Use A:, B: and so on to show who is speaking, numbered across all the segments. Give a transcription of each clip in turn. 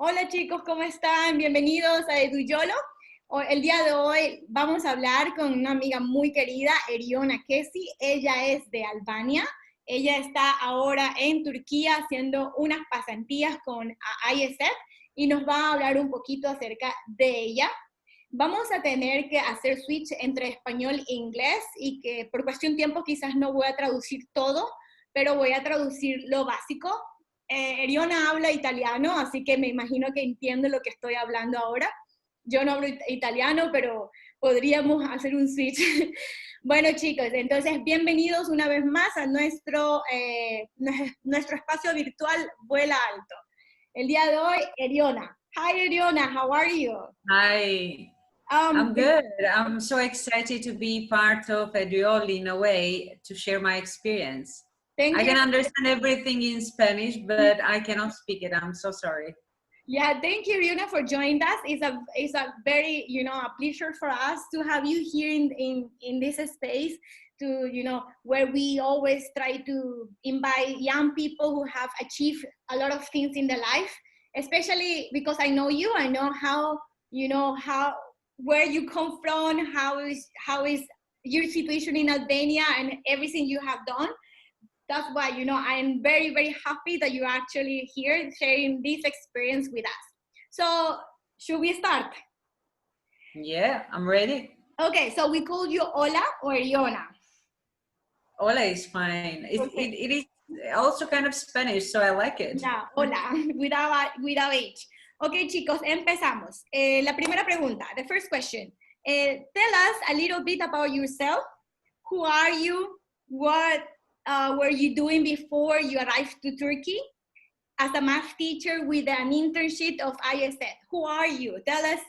A: Hola chicos, ¿cómo están? Bienvenidos a Eduyolo. El día de hoy vamos a hablar con una amiga muy querida, Erjona Keçi. Ella es de Albania. Ella está ahora en Turquía haciendo unas pasantías con AIESEC y nos va a hablar un poquito acerca de ella. Vamos a tener que hacer switch entre español e inglés y que por cuestión de tiempo quizás no voy a traducir todo, pero voy a traducir lo básico. Erjona habla italiano, así que me imagino que entiende lo que estoy hablando ahora. Yo no hablo italiano, pero podríamos hacer un switch. Bueno chicos, entonces bienvenidos una vez más a nuestro espacio virtual Vuela Alto. El día de hoy, Erjona. Hi Erjona, how are you?
B: Hi, I'm good. I'm so excited to be part of Eduol in a way to share my experience. I can understand everything in Spanish, but I cannot speak it. I'm so sorry.
A: Yeah, thank you, Erjona, for joining us. It's a very, a pleasure for us to have you here in this space to, where we always try to invite young people who have achieved a lot of things in their life, especially because I know you, I know where you come from, how is your situation in Albania and everything you have done. That's why, I'm very, very happy that you're actually here sharing this experience with us. So, should we start?
B: Yeah, I'm ready.
A: Okay, so we call you Hola or Erjona?
B: Hola is fine. It is also kind of Spanish, so I like it.
A: Yeah, hola, without H. Okay, chicos, empezamos. La primera pregunta, the first question. Tell us a little bit about yourself. Who are you? What were you doing before you arrived to Turkey? As a math teacher with an internship of AIESEC, who are you? Tell us,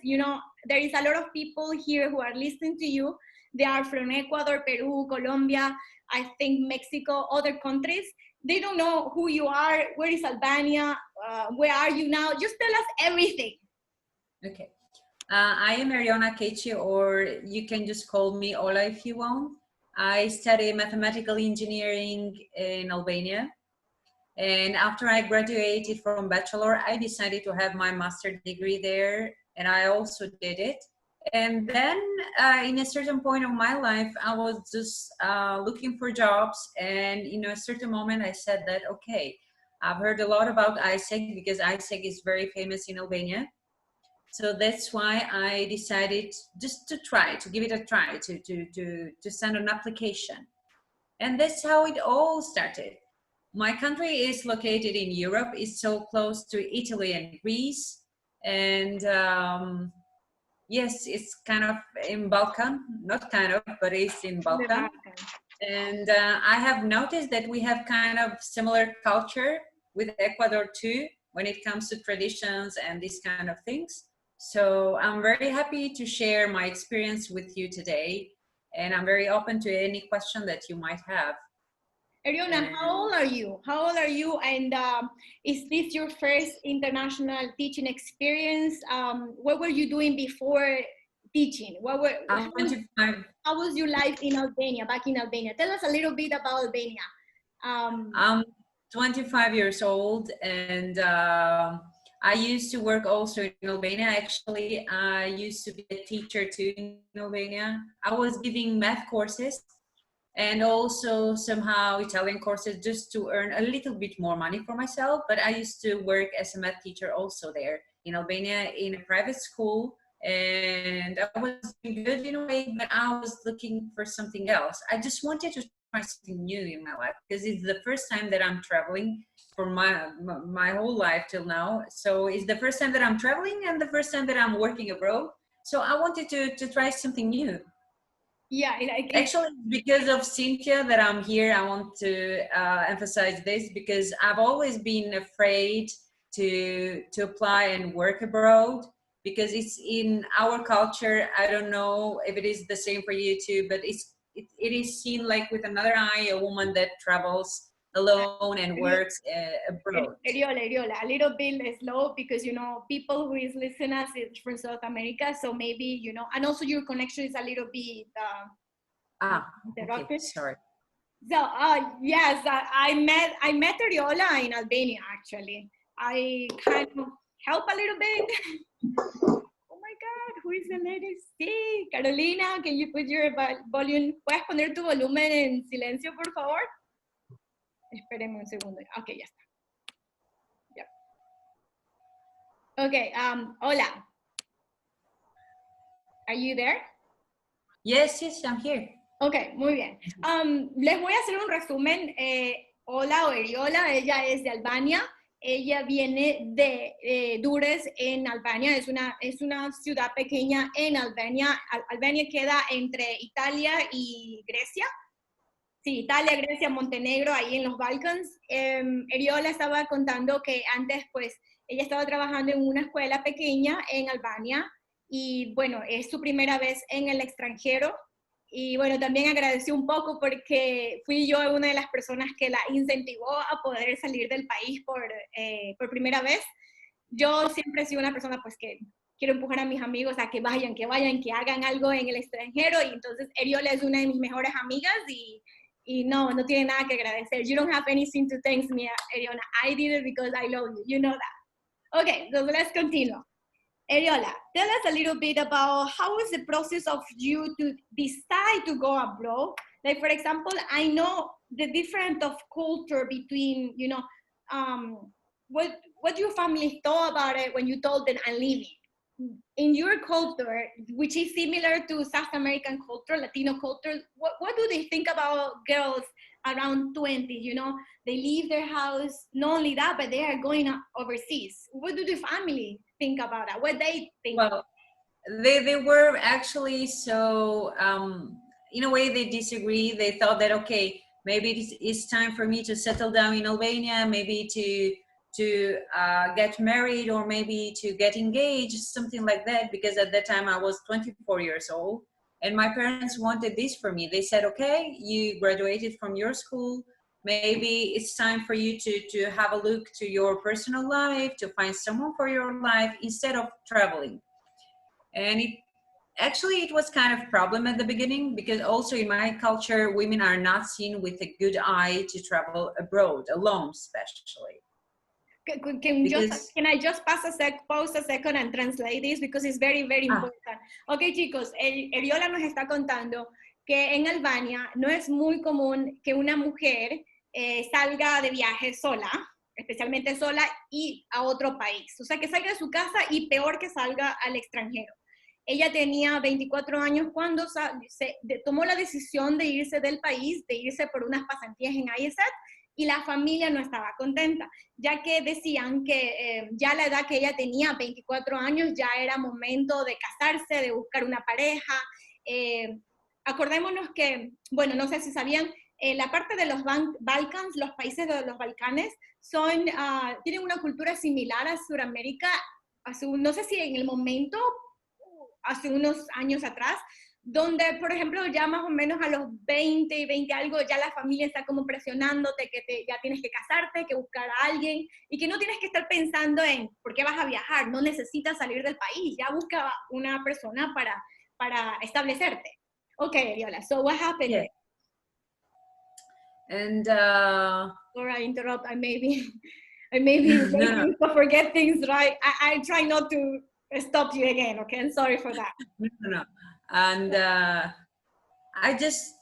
A: there is a lot of people here who are listening to you. They are from Ecuador, Peru, Colombia, I think Mexico, other countries. They don't know who you are, where is Albania, where are you now? Just tell us everything.
B: Okay. I am Erjona Keçi, or you can just call me Ola if you want. I study mathematical engineering in Albania. And after I graduated from bachelor, I decided to have my master degree there, and I also did it. And then in a certain point of my life, I was just looking for jobs. And in a certain moment, I said that, okay, I've heard a lot about AIESEC because AIESEC is very famous in Albania. So that's why I decided just to give it a try, to send an application. And that's how it all started. My country is located in Europe. It's so close to Italy and Greece. And yes, it's kind of in Balkan, not kind of, but it's in Balkan. And I have noticed that we have kind of similar culture with Ecuador too, when it comes to traditions and these kind of things. So I'm very happy to share my experience with you today. And I'm very open to any question that you might have.
A: Erjona, how old are you? How old are you? And is this your first international teaching experience? What were you doing before teaching?
B: I'm 25.
A: How was your life in Albania, back in Albania? Tell us a little bit about Albania.
B: I'm 25 years old, and I used to work also in Albania. Actually, I used to be a teacher too in Albania. I was giving math courses and also somehow Italian courses just to earn a little bit more money for myself. But I used to work as a math teacher also there in Albania in a private school. And I was doing good in a way, but I was looking for something else. I just wanted to try something new in my life because it's the first time that I'm traveling for my whole life till now. So it's the first time that I'm traveling and the first time that I'm working abroad. So I wanted to try something new.
A: Yeah,
B: actually, because of Cynthia that I'm here, I want to emphasize this because I've always been afraid to apply and work abroad because it's in our culture. I don't know if it is the same for you too, but it is seen like with another eye, a woman that travels alone and works abroad.
A: Erjona, a little bit slow because, people who is listening us is from South America. So maybe, and also your connection is a little bit
B: okay, sorry.
A: So, yes, I met Erjona in Albania, actually. I kind of help a little bit? Oh my God, who is the lady? Sí, Carolina, can you put your volume? ¿Puedes poner tu volumen en silencio, por favor? Espérenme un segundo. Ok, ya está. Yep. Ok, hola. Are you there?
B: Yes, I'm here.
A: Ok, muy bien. Les voy a hacer un resumen. Hola, o Erjona, ella es de Albania. Ella viene de Dures en Albania. Es una ciudad pequeña en Albania. Albania queda entre Italia y Grecia. Sí, Italia, Grecia, Montenegro, ahí en los Balcans. Erjona estaba contando que antes, pues, ella estaba trabajando en una escuela pequeña en Albania y, bueno, es su primera vez en el extranjero. Y, bueno, también agradeció un poco porque fui yo una de las personas que la incentivó a poder salir del país por primera vez. Yo siempre he sido una persona, pues, que quiero empujar a mis amigos a que vayan, que hagan algo en el extranjero. Y entonces Erjona es una de mis mejores amigas y no tiene nada que agradecer. You don't have anything to thank me, Erjona. I did it because I love you. You know that. Okay, so let's continue. Erjona, tell us a little bit about how was the process of you to decide to go abroad? Like, for example, I know the difference of culture between, what your family thought about it when you told them I'm leaving. In your culture, which is similar to South American culture, Latino culture, what do they think about girls around 20? They leave their house, not only that, but they are going overseas. What do the family think about that? What they think?
B: Well, they were actually so, in a way they disagree. They thought that, okay, maybe it's time for me to settle down in Albania, maybe to get married or maybe to get engaged, something like that, because at that time I was 24 years old and my parents wanted this for me. They said, okay, you graduated from your school, maybe it's time for you to have a look to your personal life, to find someone for your life instead of traveling. And it was kind of a problem at the beginning, because also in my culture, women are not seen with a good eye to travel abroad, alone especially.
A: Can I just pause a second and translate this because it's very, very important. Ok, chicos, Erjona nos está contando que en Albania no es muy común que una mujer salga de viaje sola, especialmente sola, y a otro país. O sea, que salga de su casa y peor que salga al extranjero. Ella tenía 24 años cuando tomó la decisión de irse del país, de irse por unas pasantías en AIESEC, y la familia no estaba contenta, ya que decían que ya a la edad que ella tenía, 24 años, ya era momento de casarse, de buscar una pareja. Acordémonos que, bueno, no sé si sabían, la parte de los Balcans, los países de los Balcanes, tienen una cultura similar a Sudamérica, no sé si en el momento, hace unos años atrás, donde, por ejemplo, ya más o menos a los 20 algo, ya la familia está como presionándote que ya tienes que casarte, que buscar a alguien, y que no tienes que estar pensando en por qué vas a viajar, no necesitas salir del país, ya busca una persona para establecerte. Okay, Erjona, so what happened?
B: Yeah. And
A: or I interrupt, I maybe no. To forget things, right? I try not to stop you again, okay? I'm sorry for that.
B: No. And I just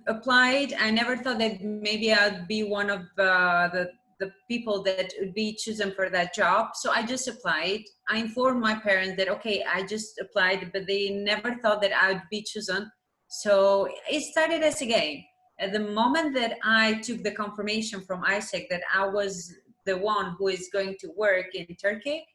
B: applied. I never thought that maybe I'd be one of the people that would be chosen for that job. So I just applied. I informed my parents that, okay, I just applied, but they never thought that I would be chosen. So it started as a game. At the moment that I took the confirmation from AIESEC that I was the one who is going to work in Turkey,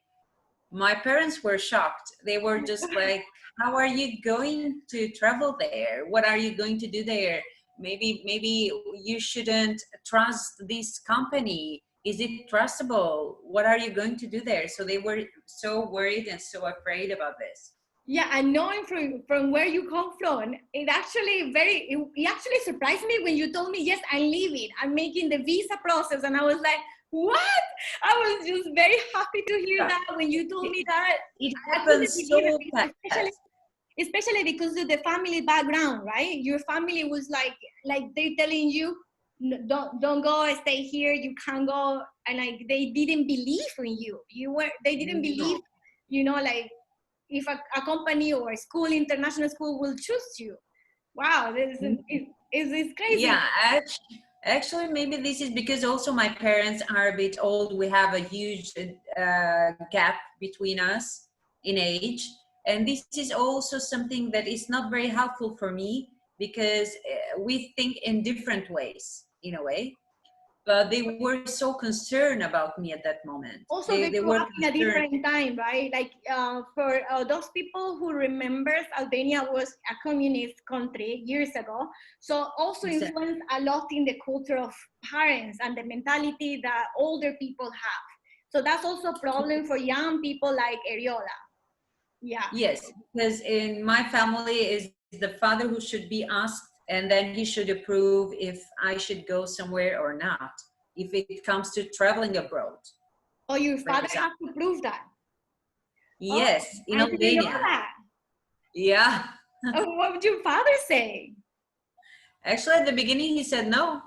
B: my parents were shocked. They were just like, how are you going to travel there? What are you going to do there? Maybe you shouldn't trust this company. Is it trustable? What are you going to do there? So they were so worried and so afraid about this.
A: Yeah, and knowing from where you come from, it actually surprised me when you told me, yes, I'm leaving. I'm making the visa process. And I was like, what? I was just very happy to hear that when you told me that.
B: It happened so fast.
A: Especially because of the family background, right? Your family was like they're telling you, don't go, stay here, you can't go and like they didn't believe in you. They didn't believe, you know, like if a company or a school, international school, will choose you. Wow, this is crazy.
B: Yeah, actually, maybe this is because also my parents are a bit old. We have a huge gap between us in age. And this is also something that is not very helpful for me, because we think in different ways, in a way. But they were so concerned about me at that moment.
A: Also, they grew
B: were
A: up in a
B: concerned.
A: different time, right? Like for those people who remembers, Albania was a communist country years ago. So also influenced a lot in the culture of parents and the mentality that older people have. So that's also a problem for young people like Erjona. Yeah.
B: Yes, because in my family is the father who should be asked, and then he should approve if I should go somewhere or not, if it comes to traveling abroad.
A: Oh, your father has to prove that?
B: Yes, in
A: I didn't know
B: Albania.
A: that.
B: Yeah.
A: Oh, what would your father say?
B: Actually, at the beginning, he said no.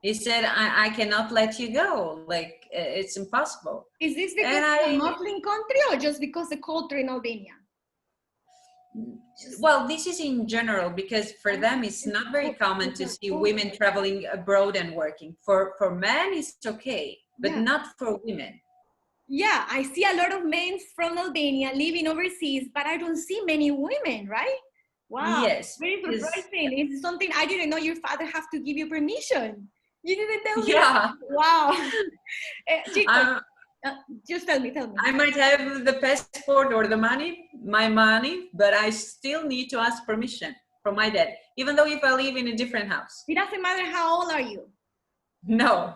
B: He said, I cannot let you go. Like, it's impossible.
A: Is this because it's a Muslim country or just because the culture in Albania?
B: Well, this is in general, because for them it's not very common to see women traveling abroad and working. For men it's okay, but not for women.
A: Yeah, I see a lot of men from Albania living overseas, but I don't see many women, right? Wow,
B: yes,
A: very surprising. It's something I didn't know your father have to give you permission. You didn't tell me.
B: Yeah.
A: Wow. Just tell me.
B: I might have the passport or my money, but I still need to ask permission from my dad, even though if I live in a different house.
A: It doesn't matter how old are you.
B: No.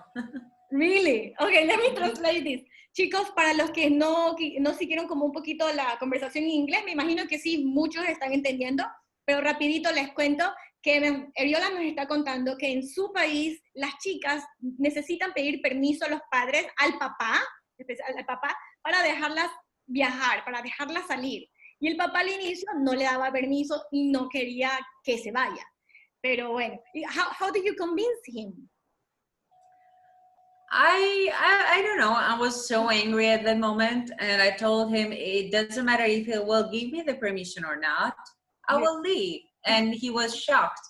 A: Really? Okay, let me translate this. Chicos, para los que no siguieron como un poquito la conversación en inglés, me imagino que sí, muchos están entendiendo, pero rapidito les cuento que Erjona nos está contando que en su país las chicas necesitan pedir permiso a los padres, al papá, para dejarlas viajar, para dejarlas salir. Y el papá al inicio no le daba permiso y no quería que se vaya. Pero bueno, how did you convince him?
B: I don't know. I was so angry at that moment, and I told him it doesn't matter if he will give me the permission or not. I will leave. And he was shocked.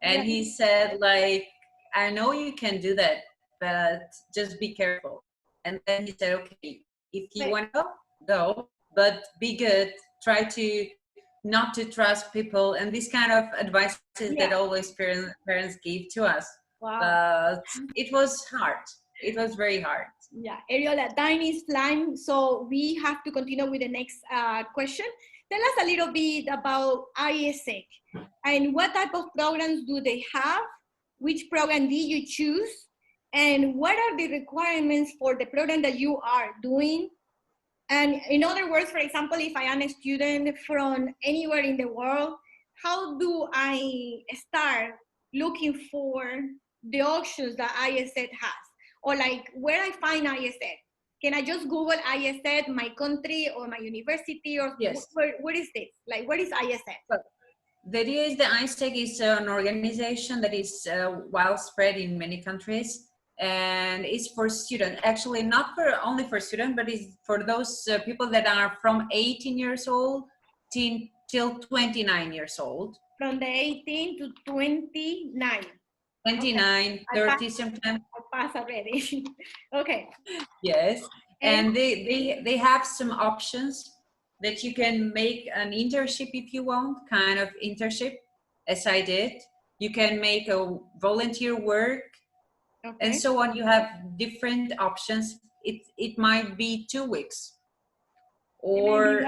B: And he said, like, I know you can do that, but just be careful. And then he said, okay, if you want to go, but be good. Try to not to trust people, and this kind of advice that always parents give to us.
A: Wow.
B: But it was hard. It was very hard.
A: Yeah, Erjona, time is flying, so we have to continue with the next question. Tell us a little bit about AIESEC and what type of programs do they have? Which program did you choose? And what are the requirements for the program that you are doing? And in other words, for example, if I am a student from anywhere in the world, how do I start looking for the options that AIESEC has? Or like, where I find AIESEC? Can I just Google AIESEC, my country or my university, or where is this? Like, where is AIESEC?
B: Well, the idea is the AIESEC is an organization that is widespread in many countries, and it's for students. Actually, not only for students, but it's for those people that are from 18 years old till 29 years old.
A: From the 18 to 29.
B: 29, okay. 30 sometimes.
A: I pass already. Okay.
B: Yes, and they have some options that you can make an internship if you want, kind of internship, as I did. You can make a volunteer work, and so on. You have different options. It might be 2 weeks, or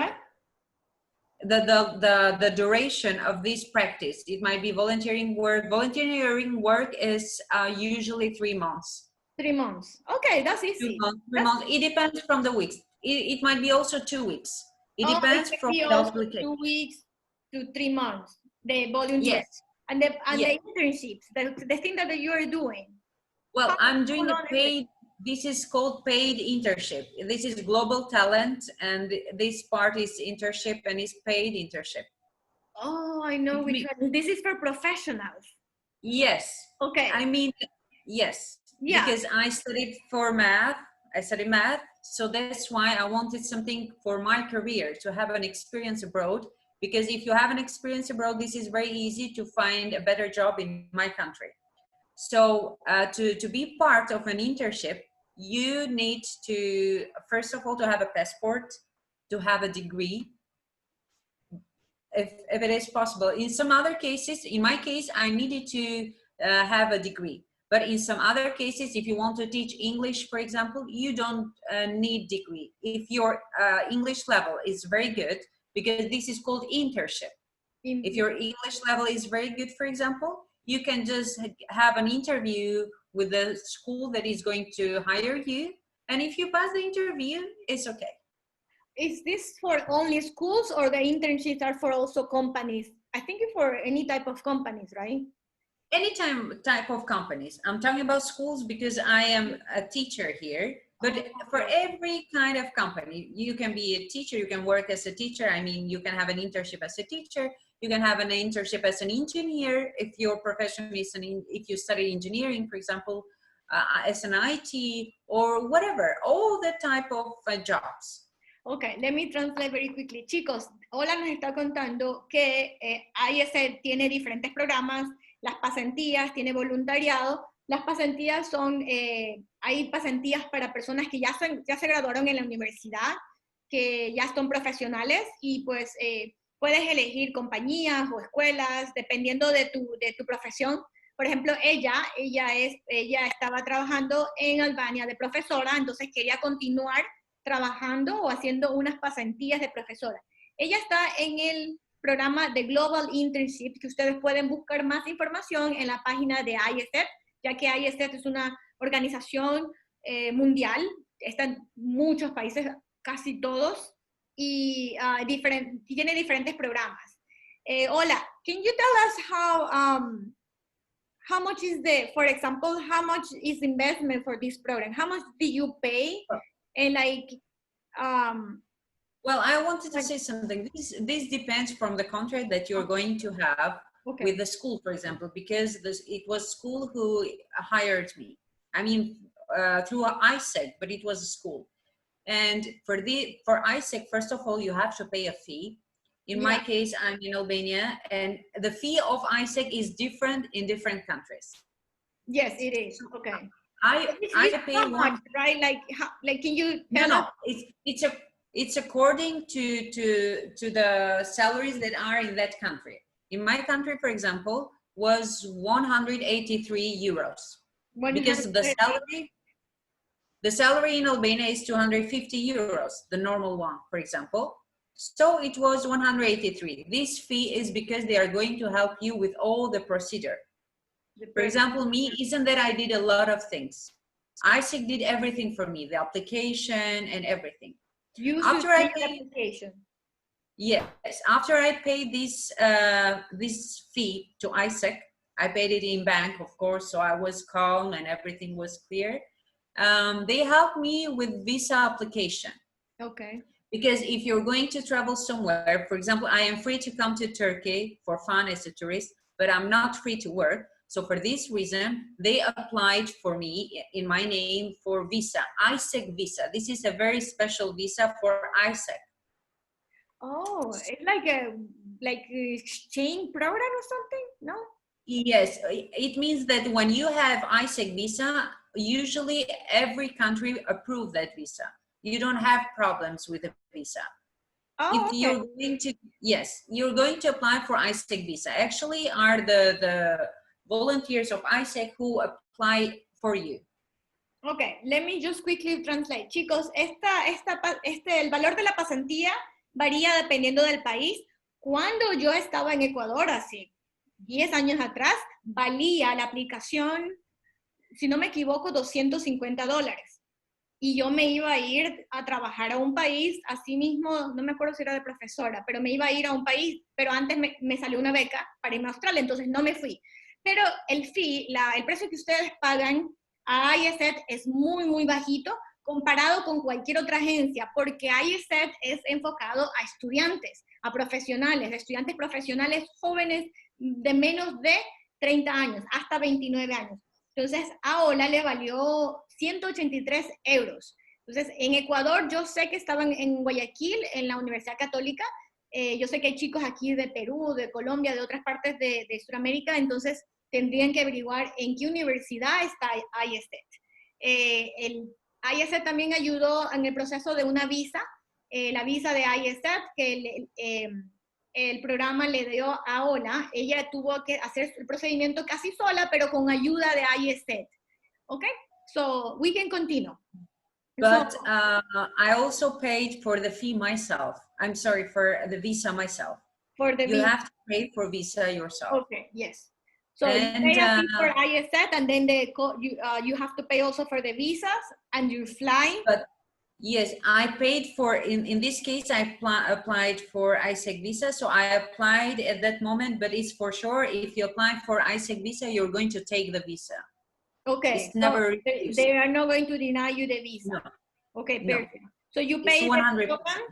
B: the duration of this practice. It might be volunteering work. Volunteering work is usually 3 months.
A: 3 months. Okay, that's easy.
B: 3 months. It depends from the weeks. It might be also 2 weeks. It depends from the application.
A: 2 weeks to 3 months. The volunteer.
B: Yes.
A: And the internships, the thing that you are doing.
B: Well, I'm doing a paid. This is called paid internship. This is global talent, and this part is internship, and it's paid internship.
A: Oh, I know which one. This is for professionals.
B: Yes.
A: Okay.
B: I mean, yes. Yeah. Because I studied for math, I studied math, so that's why I wanted something for my career, to have an experience abroad, because if you have an experience abroad, this is very easy to find a better job in my country. So to be part of an internship, you need to, first of all, to have a passport, to have a degree, if it is possible. In some other cases, in my case, I needed to have a degree. But in some other cases, if you want to teach English, for example, you don't need degree. If your English level is very good, because this is called internship. If your English level is very good, for example, you can just have an interview with the school that is going to hire you. And if you pass the interview, it's okay.
A: Is this for only schools, or the internships are for also companies? I think it's for any type of companies, right?
B: Any type of companies. I'm talking about schools because I am a teacher here, but for every kind of company, you can be a teacher, you can work as a teacher. I mean, you can have an internship as a teacher, you can have an internship as an engineer, if your profession is if you study engineering, for example, as an IT or whatever, all the type of jobs.
A: Okay, let me translate very quickly. Chicos, Ola nos está contando que AIESEC tiene diferentes programas, las pasantías, tiene voluntariado. Las pasantías son, hay pasantías para personas que ya se graduaron en la universidad, que ya son profesionales, y pues puedes elegir compañías o escuelas dependiendo de tu profesión. Por ejemplo, ella estaba trabajando en Albania de profesora, entonces quería continuar trabajando o haciendo unas pasantías de profesora. Ella está en el programa de Global Internship, que ustedes pueden buscar más información en la página de AIESEC, ya que AIESEC es una organización mundial, está en muchos países, casi todos, y tiene diferentes programas. Hola, can you tell us how much is for example, how much is investment for this program? How much do you pay? And like,
B: well, I wanted to say something. This depends from the contract that you're going to have with the school, for example, because it was school who hired me. I mean, through AIESEC, but it was a school. And for AIESEC, first of all, you have to pay a fee. In my case, I'm in Albania, and the fee of AIESEC is different in different countries.
A: Yes, it is. Okay.
B: I pay
A: how much, right? Like can you tell us?
B: It's according to the salaries that are in that country. In my country, for example, was 183 euros. Because the salary in Albania is 250 euros, the normal one, for example. So it was 183. This fee is because they are going to help you with all the procedure. For example, me, isn't that I did a lot of things. AIESEC did everything for me, the application and everything.
A: After I paid application.
B: Yes, after I paid this fee to AIESEC, I paid it in bank, of course, so I was calm and everything was clear. They helped me with visa application.
A: Okay.
B: Because if you're going to travel somewhere, for example, I am free to come to Turkey for fun as a tourist, but I'm not free to work. So for this reason, they applied for me in my name for visa, AIESEC visa. This is a very special visa for AIESEC.
A: Oh, it's like a exchange program or something, no?
B: Yes, it means that when you have AIESEC visa, usually every country approves that visa. You don't have problems with a visa.
A: Oh,
B: if you're going to, yes, you're going to apply for AIESEC visa. Actually, are the volunteers of AIESEC who apply for you.
A: Okay, let me just quickly translate. Chicos, el valor de la pasantía varía dependiendo del país. Cuando yo estaba en Ecuador, hace 10 años atrás, valía la aplicación, si no me equivoco, $250. Y yo me iba a ir a trabajar a un país, así mismo, no me acuerdo si era de profesora, pero me iba a ir a un país, pero antes me salió una beca para irme a Australia, entonces no me fui. Pero el precio que ustedes pagan a AIESEC es muy, muy bajito comparado con cualquier otra agencia, porque AIESEC es enfocado a estudiantes, a profesionales, estudiantes profesionales jóvenes de menos de 30 años, hasta 29 años. Entonces, a Ola le valió 183 euros. Entonces, en Ecuador, yo sé que estaban en Guayaquil, en la Universidad Católica. Yo sé que hay chicos aquí de Perú, de Colombia, de otras partes de Sudamérica, entonces tendrían que averiguar en qué universidad está AIESEC. El AIESEC también ayudó en el proceso de una visa, la visa de AIESEC, que el programa le dio a Ola. Ella tuvo que hacer el procedimiento casi sola, pero con ayuda de AIESEC. Okay, so we can continue.
B: But I also paid for the fee myself. I'm sorry, for the visa myself.
A: For the
B: you
A: visa.
B: have to pay for visa yourself.
A: Okay, yes. So
B: And,
A: you pay a fee for ISET, and then you have to pay also for the visas and your flying.
B: But yes, I paid for, in this case, I applied for AIESEC visa. So I applied at that moment, but it's for sure, if you apply for AIESEC visa, you're going to take the visa.
A: Okay,
B: it's never
A: so they are not going to deny you the visa.
B: No.
A: Okay,
B: No.
A: perfect. So you pay the program,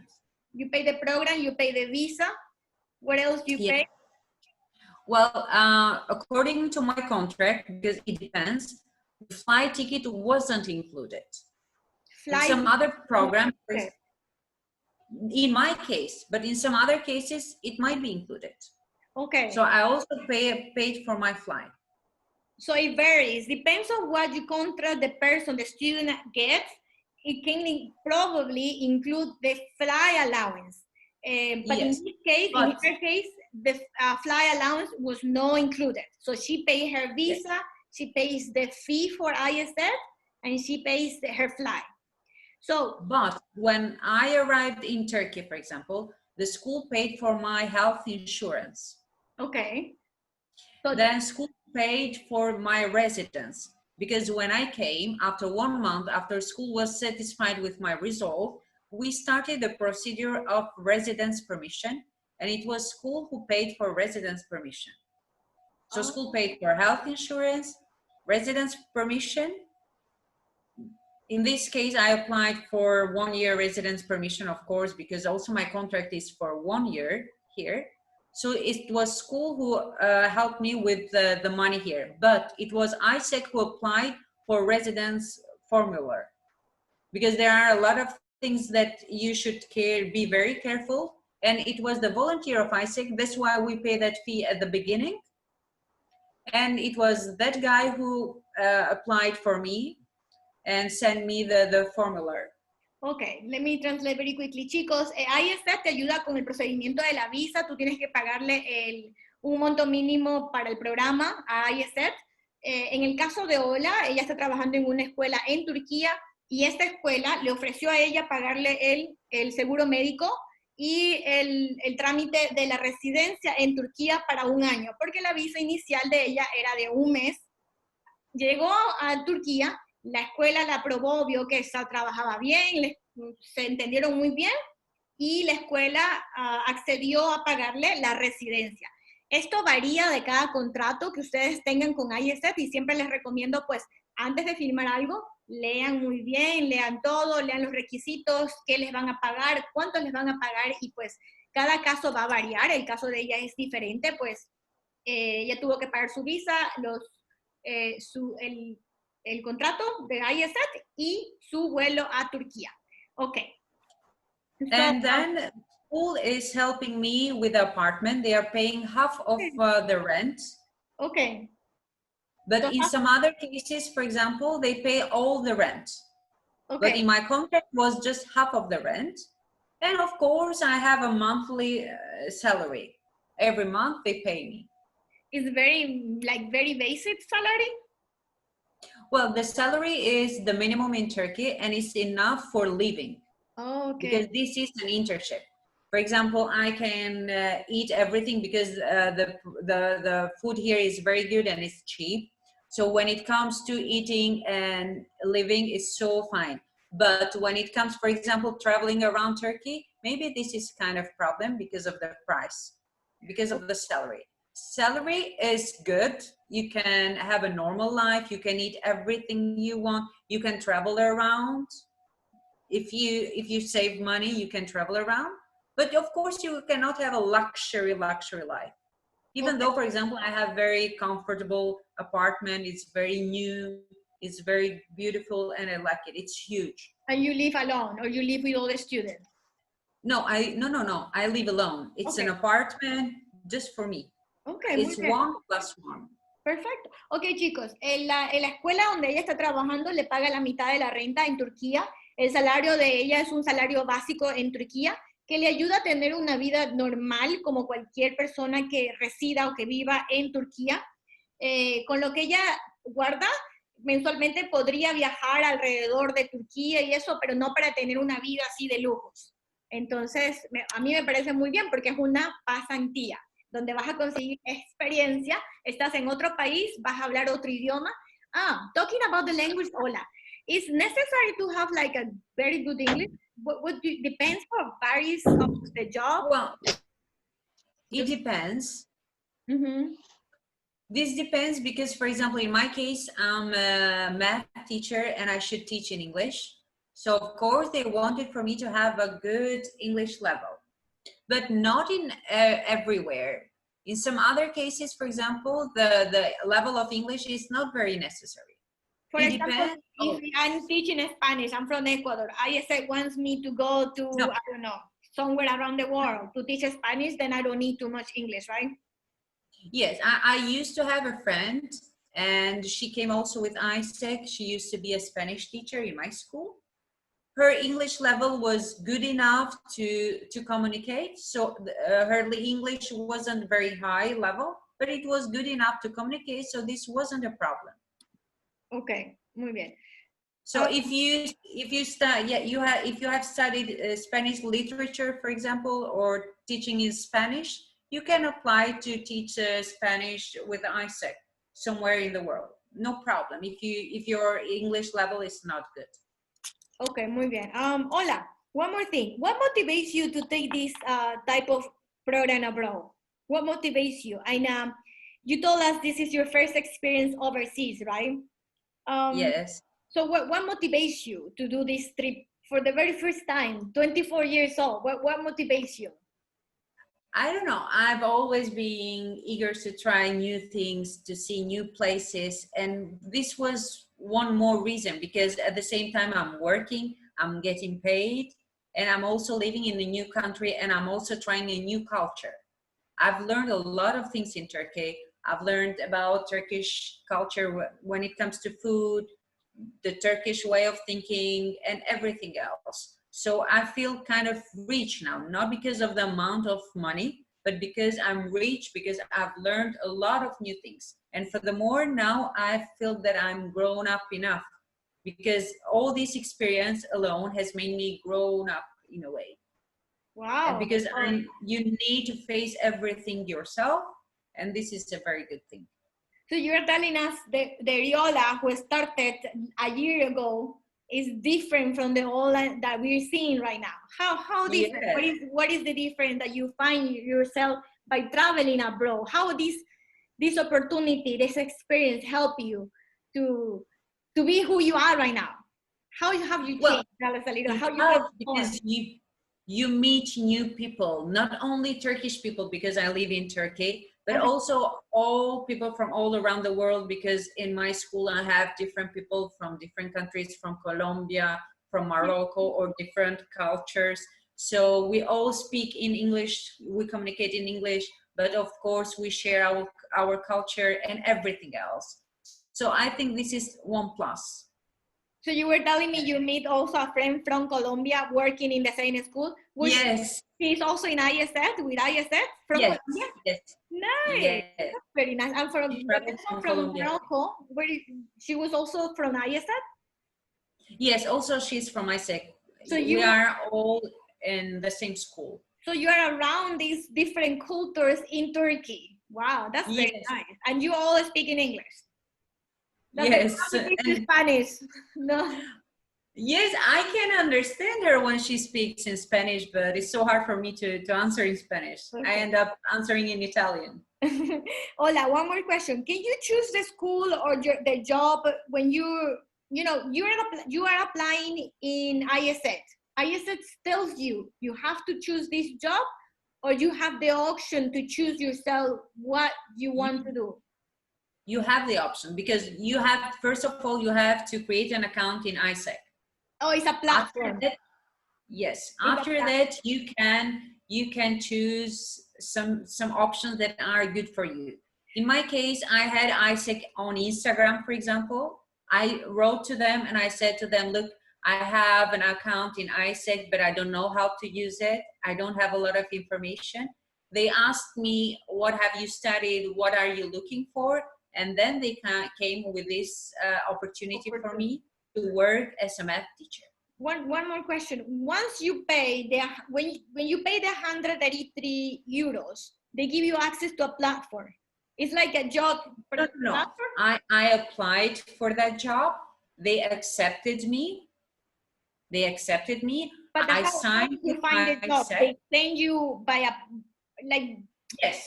A: you pay the program, you pay the visa. What else do you pay?
B: Well, according to my contract, because it depends, the flight ticket wasn't included. In some other programs,
A: okay.
B: In my case, but in some other cases, it might be included.
A: Okay.
B: So I also paid for my flight.
A: So it varies. Depends on what you contract the person, the student gets. It can probably include the fly allowance. But yes, in this case, in her case, the fly allowance was not included. So she pays her visa, yes, she pays the fee for ISF, and she pays her fly. So,
B: but when I arrived in Turkey, for example, the school paid for my health insurance.
A: Okay. So
B: then school paid for my residence, because when I came, after 1 month, after school was satisfied with my result, we started the procedure of residence permission, and it was school who paid for residence permission. So school paid for health insurance, residence permission. In this case, I applied for 1 year residence permission, of course, because also my contract is for 1 year here. So it was school who helped me with the money here, but it was AIESEC who applied for residence formula, because there are a lot of things that you should be very careful. And it was the volunteer of AIESEC. That's why we pay that fee at the beginning. And it was that guy who applied for me and sent me the formula.
A: Okay, let me translate very quickly. Chicos, AIESEC te ayuda con el procedimiento de la visa. Tú tienes que pagarle un monto mínimo para el programa a AIESEC. En el caso de Ola, ella está trabajando en una escuela en Turquía y esta escuela le ofreció a ella pagarle el seguro médico y el trámite de la residencia en Turquía para 1 año, porque la visa inicial de ella era de 1 mes. Llegó a Turquía, la escuela la aprobó, vio que trabajaba bien, se entendieron muy bien, y la escuela accedió a pagarle la residencia. Esto varía de cada contrato que ustedes tengan con AIESEC, y siempre les recomiendo, pues, antes de firmar algo, lean muy bien, lean todo, lean los requisitos, qué les van a pagar, cuánto les van a pagar, y pues cada caso va a variar. El caso de ella es diferente, pues ella tuvo que pagar su visa, el contrato de AIESEC y su vuelo a Turquía. Okay.
B: And then school is helping me with the apartment. They are paying half of the rent.
A: Okay.
B: But so in some other cases, for example, they pay all the rent. Okay. But in my contract was just half of the rent. And of course, I have a monthly salary. Every month they pay me.
A: It's very basic salary?
B: Well, the salary is the minimum in Turkey, and it's enough for living.
A: Oh, okay.
B: Because this is an internship. For example, I can eat everything because the food here is very good and it's cheap. So when it comes to eating and living, it's so fine. But when it comes, for example, traveling around Turkey, maybe this is kind of problem because of the price, because of the salary. Salary is good. You can have a normal life. You can eat everything you want. You can travel around. If you save money, you can travel around. But of course, you cannot have a luxury life. Even though, for example, I have very comfortable apartment. It's very new. It's very beautiful and I like it. It's huge.
A: And you live alone, or you live with all the students?
B: No, I live alone. It's an apartment just for me.
A: Okay,
B: it's
A: muy bien.
B: 1+1.
A: Perfecto. Ok, chicos, en la escuela donde ella está trabajando le paga la mitad de la renta en Turquía. El salario de ella es un salario básico en Turquía que le ayuda a tener una vida normal como cualquier persona que resida o que viva en Turquía. Con lo que ella guarda, mensualmente podría viajar alrededor de Turquía y eso, pero no para tener una vida así de lujos. Entonces, a mí me parece muy bien porque es una pasantía, donde vas a conseguir experiencia, estás en otro país, vas a hablar otro idioma. Talking about the language, Ola, is necessary to have like a very good English? Depends for varies of the job?
B: Well, it depends.
A: Mm-hmm.
B: This depends because, for example, in my case, I'm a math teacher and I should teach in English. So, of course, they wanted for me to have a good English level, but not in everywhere. In some other cases, for example, the level of English is not very necessary.
A: For example, if I'm teaching Spanish, I'm from Ecuador, AIESEC wants me to go to, I don't know, somewhere around the world to teach Spanish, then I don't need too much English, right?
B: Yes, I used to have a friend and she came also with AIESEC. She used to be a Spanish teacher in my school. Her English level was good enough to communicate. So her English wasn't very high level, but it was good enough to communicate. So this wasn't a problem.
A: Okay, muy bien.
B: So if you have studied Spanish literature, for example, or teaching in Spanish, you can apply to teach Spanish with AIESEC somewhere in the world. No problem. If your English level is not good.
A: Okay, muy bien. Hola, one more thing. What motivates you to take this type of program abroad? What motivates you? And you told us this is your first experience overseas, right?
B: Yes.
A: So what motivates you to do this trip for the very first time, 24 years old? What motivates you?
B: I don't know. I've always been eager to try new things, to see new places. And this was one more reason, because at the same time I'm working, I'm getting paid, and I'm also living in a new country, and I'm also trying a new culture. I've learned a lot of things in Turkey. I've learned about Turkish culture when it comes to food, the Turkish way of thinking, and everything else. So I feel kind of rich now, not because of the amount of money, but because I'm rich, because I've learned a lot of new things. And furthermore, now I feel that I'm grown up enough, because all this experience alone has made me grown up in a way.
A: Wow.
B: And because you need to face everything yourself, and this is a very good thing.
A: So you're telling us the Erjona who started a year ago is different from the Ola that we're seeing right now. How different? Yeah. What is the difference that you find yourself by traveling abroad? How this opportunity, this experience help you to be who you are right now? How have you changed? Tell us a little. How you
B: because you meet new people, not only Turkish people, because I live in Turkey, but also all people from all around the world, because in my school I have different people from different countries, from Colombia, from Morocco, or different cultures. So we all speak in English, we communicate in English, but of course we share our culture and everything else. So I think this is one plus.
A: So you were telling me you meet also a friend from Colombia working in the same school?
B: Yes.
A: He's also in AIESEC, with AIESEC from Colombia?
B: Yes.
A: Nice.
B: Yes.
A: That's very nice. And from Morocco, she was also from AIESEC?
B: Yes, also she's from AIESEC. So we are all in the same school.
A: So you are around these different cultures in Turkey. Wow, that's very nice. And you all speak in English?
B: Yes.
A: And Spanish. No.
B: Yes, I can understand her when she speaks in Spanish, but it's so hard for me to answer in Spanish. Okay. I end up answering in Italian.
A: Hola, one more question. Can you choose the school or the job when you are applying in AIESEC? AIESEC tells you have to choose this job, or you have the option to choose yourself what you want to do?
B: you have the option, because you have, first of all, you have to create an account in AIESEC.
A: Oh, it's a platform.
B: Yes. After that, you can choose some options that are good for you. In my case, I had AIESEC on Instagram, for example. I wrote to them and I said to them, look, I have an account in AIESEC, but I don't know how to use it. I don't have a lot of information. They asked me, what have you studied? What are you looking for? And then they came with this opportunity for me to work as a math teacher.
A: One more question. Once you pay when you pay the 183 euros, they give you access to a platform. It's like a job.
B: No. I applied for that job. They accepted me. But I signed.
A: How you find the job? They send you by a
B: Yes.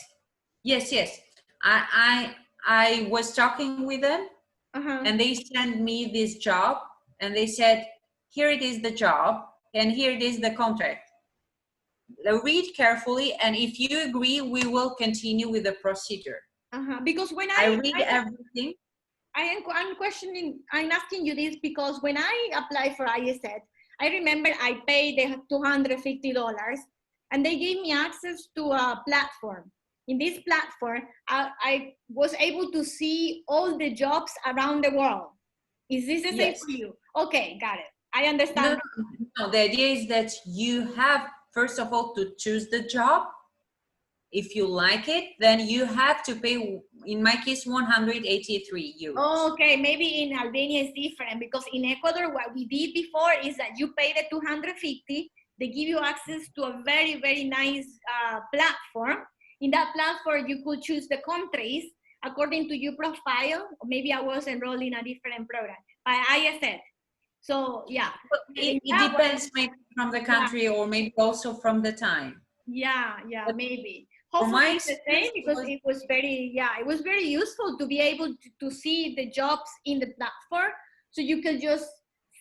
B: I was talking with them, and they sent me this job, and they said, here it is the job, and here it is the contract. Read carefully, and if you agree, we will continue with the procedure.
A: Because when
B: I read everything.
A: I'm asking you this because when I applied for AIESEC, I remember I paid the $250 and they gave me access to a platform. In this platform, I was able to see all the jobs around the world. Is this the same for you? Okay, got it. I understand.
B: No, the idea is that you have, first of all, to choose the job. If you like it, then you have to pay, in my case, 183 euros.
A: Okay, maybe in Albania it's different, because in Ecuador, what we did before is that you pay the 250, they give you access to a very, very nice platform. In that platform, you could choose the countries according to your profile. Maybe I was enrolled in a different program by AIESEC. So yeah.
B: It depends maybe from the country, or maybe also from the time.
A: Yeah, maybe. Hopefully it's the same, because it was very useful to be able to see the jobs in the platform, so you can just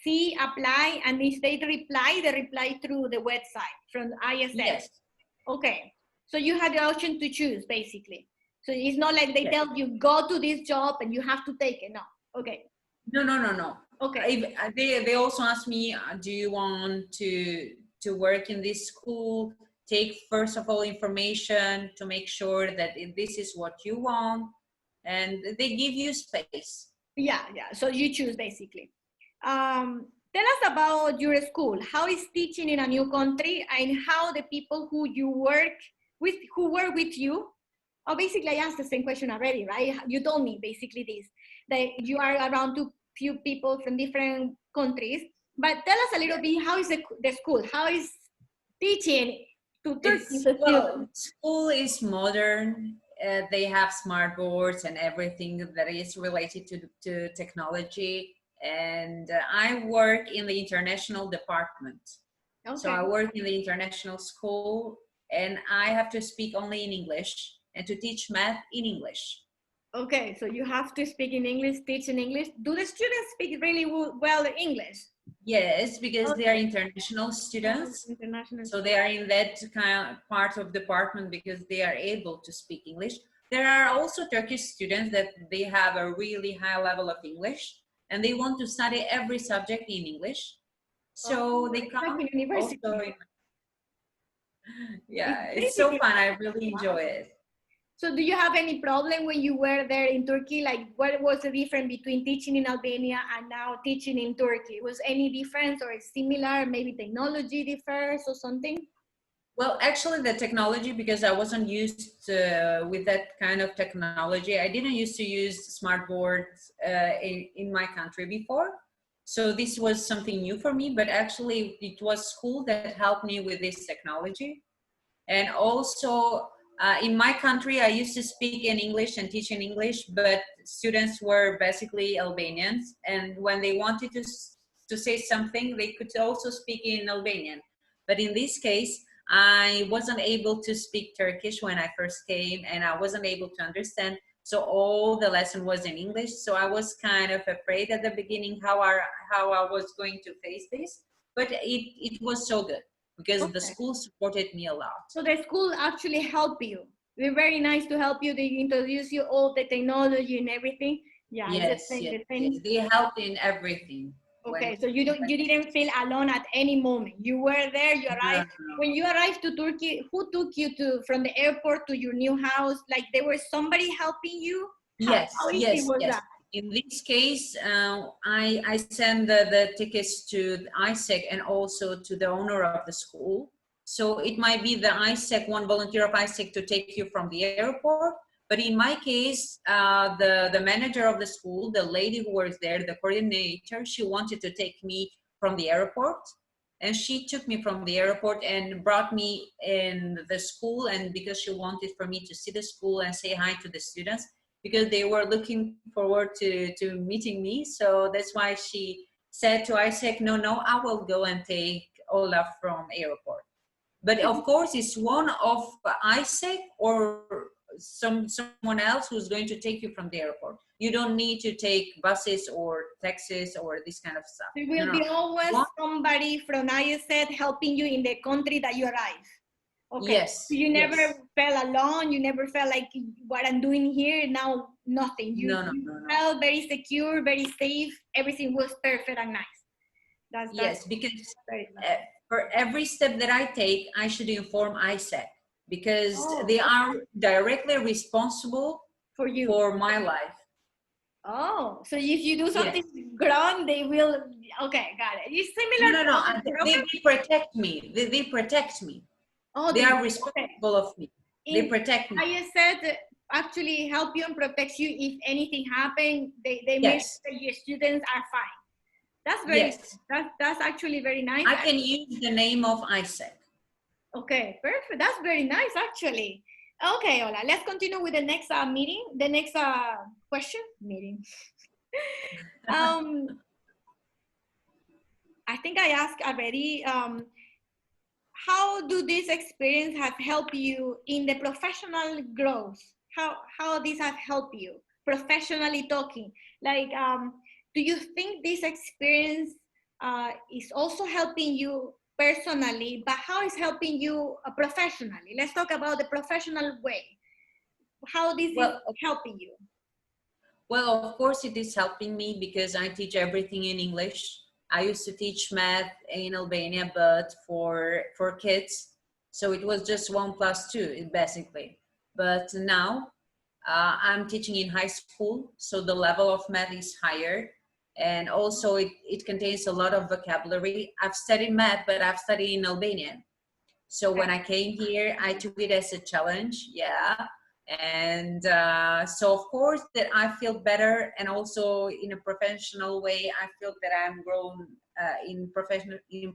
A: see, apply, and if they reply through the website from AIESEC.
B: Yes.
A: Okay, so you had the option to choose, basically. So it's not like they tell you, go to this job and you have to take it. No. Okay.
B: No.
A: Okay.
B: They also asked me, do you want to work in this school? Take, first of all, information to make sure that this is what you want, and they give you space.
A: Yeah. So you choose, basically. Tell us about your school. How is teaching in a new country, and how the people who work with you? Oh, basically, I asked the same question already, right? You told me basically this, that you are around to few people from different countries. But tell us a little bit, how is the school? How is teaching to Turkish students?
B: School is modern. They have smart boards and everything that is related to technology. And I work in the international department. Okay. So I work in the international school, and I have to speak only in English and to teach math in English.
A: Okay, so you have to speak in English, teach in English. Do the students speak really well English?
B: Yes, because they are international students. So they are in that kind of part of department because they are able to speak English. There are also Turkish students that they have a really high level of English, and they want to study every subject in English. So they come
A: like university.
B: also it's so fun. I really enjoy it.
A: So do you have any problem when you were there in Turkey? Like, what was the difference between teaching in Albania and now teaching in Turkey? Was any difference, or similar? Maybe technology differs or something?
B: Well, actually the technology, because I wasn't used with that kind of technology. I didn't used to use smart boards in my country before. So this was something new for me, but actually it was school that helped me with this technology. And also in my country, I used to speak in English and teach in English, but students were basically Albanians. And when they wanted to say something, they could also speak in Albanian. But in this case, I wasn't able to speak Turkish when I first came, and I wasn't able to understand. So all the lesson was in English. So I was kind of afraid at the beginning how I was going to face this, but it was so good because the school supported me a lot.
A: So the school actually helped you We're very nice to help you. They introduce you all the technology and everything. Yeah,
B: Yes, yes, yes. They helped in everything.
A: Okay, so you didn't feel alone at any moment. You were there. You arrived.
B: No.
A: When you arrived to Turkey, who took you from the airport to your new house? Like there was somebody helping you? How easy was that?
B: In this case, I send the tickets to AIESEC and also to the owner of the school. So it might be the AIESEC, one volunteer of AIESEC to take you from the airport. But in my case, the manager of the school, the lady who works there, the coordinator, she wanted to take me from the airport. And she took me from the airport and brought me in the school. And because she wanted for me to see the school and say hi to the students, because they were looking forward to meeting me. So that's why she said to AIESEC, no, I will go and take Olaf from airport. But of course, it's one of AIESEC or someone else who's going to take you from the airport. You don't need to take buses or taxis or this kind of stuff.
A: There will be always somebody from AIESEC helping you in the country that you arrive. Okay.
B: Yes.
A: So you never felt alone. You never felt like what I'm doing here now, nothing. You felt very secure, very safe. Everything was perfect and nice.
B: That's because for every step that I take, I should inform AIESEC because they are directly responsible for my life.
A: Oh, so if you do something wrong, they will. Okay, got it. It's similar.
B: No. They protect me. They protect me. Oh, they are responsible of me. They protect me.
A: AIESEC actually help you and protect you if anything happens. They make sure your students are fine. That's very. That's actually very nice.
B: I can use the name of AIESEC.
A: Okay, perfect. That's very nice, actually. Okay, Ola, let's continue with the next meeting. The next question meeting. I think I asked already. How do this experience have helped you in the professional growth? How this has helped you professionally talking? Like, do you think this experience is also helping you personally, but how is helping you professionally? Let's talk about the professional way. How this is helping you?
B: Well, of course it is helping me because I teach everything in English. I used to teach math in Albania, but for kids. So it was just 1 + 2, basically. But now I'm teaching in high school. So the level of math is higher. And also it contains a lot of vocabulary. I've studied math, but I've studied in Albanian. So when I came here, I took it as a challenge. And so of course that I feel better, and also in a professional way, I feel that I'm grown in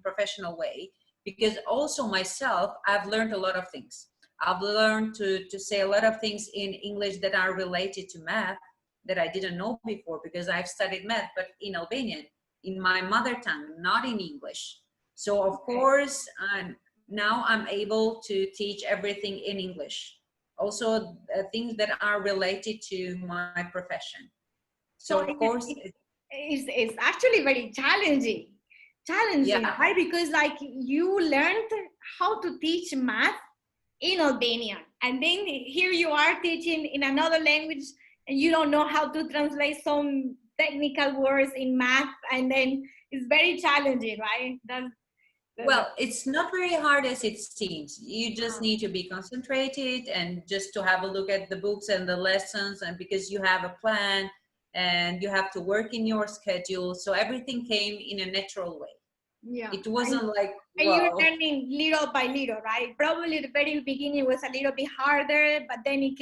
B: professional way, because also myself, I've learned a lot of things. I've learned to say a lot of things in English that are related to math that I didn't know before, because I've studied math, but in Albanian, in my mother tongue, not in English. So of course, now I'm able to teach everything in English. Also things that are related to my profession. So of course
A: it's actually very challenging, right? Because like you learned how to teach math in Albanian, and then here you are teaching in another language, and you don't know how to translate some technical words in math, and then it's very challenging, right?
B: Well, it's not very hard as it seems. You just need to be concentrated and just to have a look at the books and the lessons, and because you have a plan and you have to work in your schedule. So everything came in a natural way. It wasn't
A: and you're learning little by little, right? Probably the very beginning was a little bit harder, but then it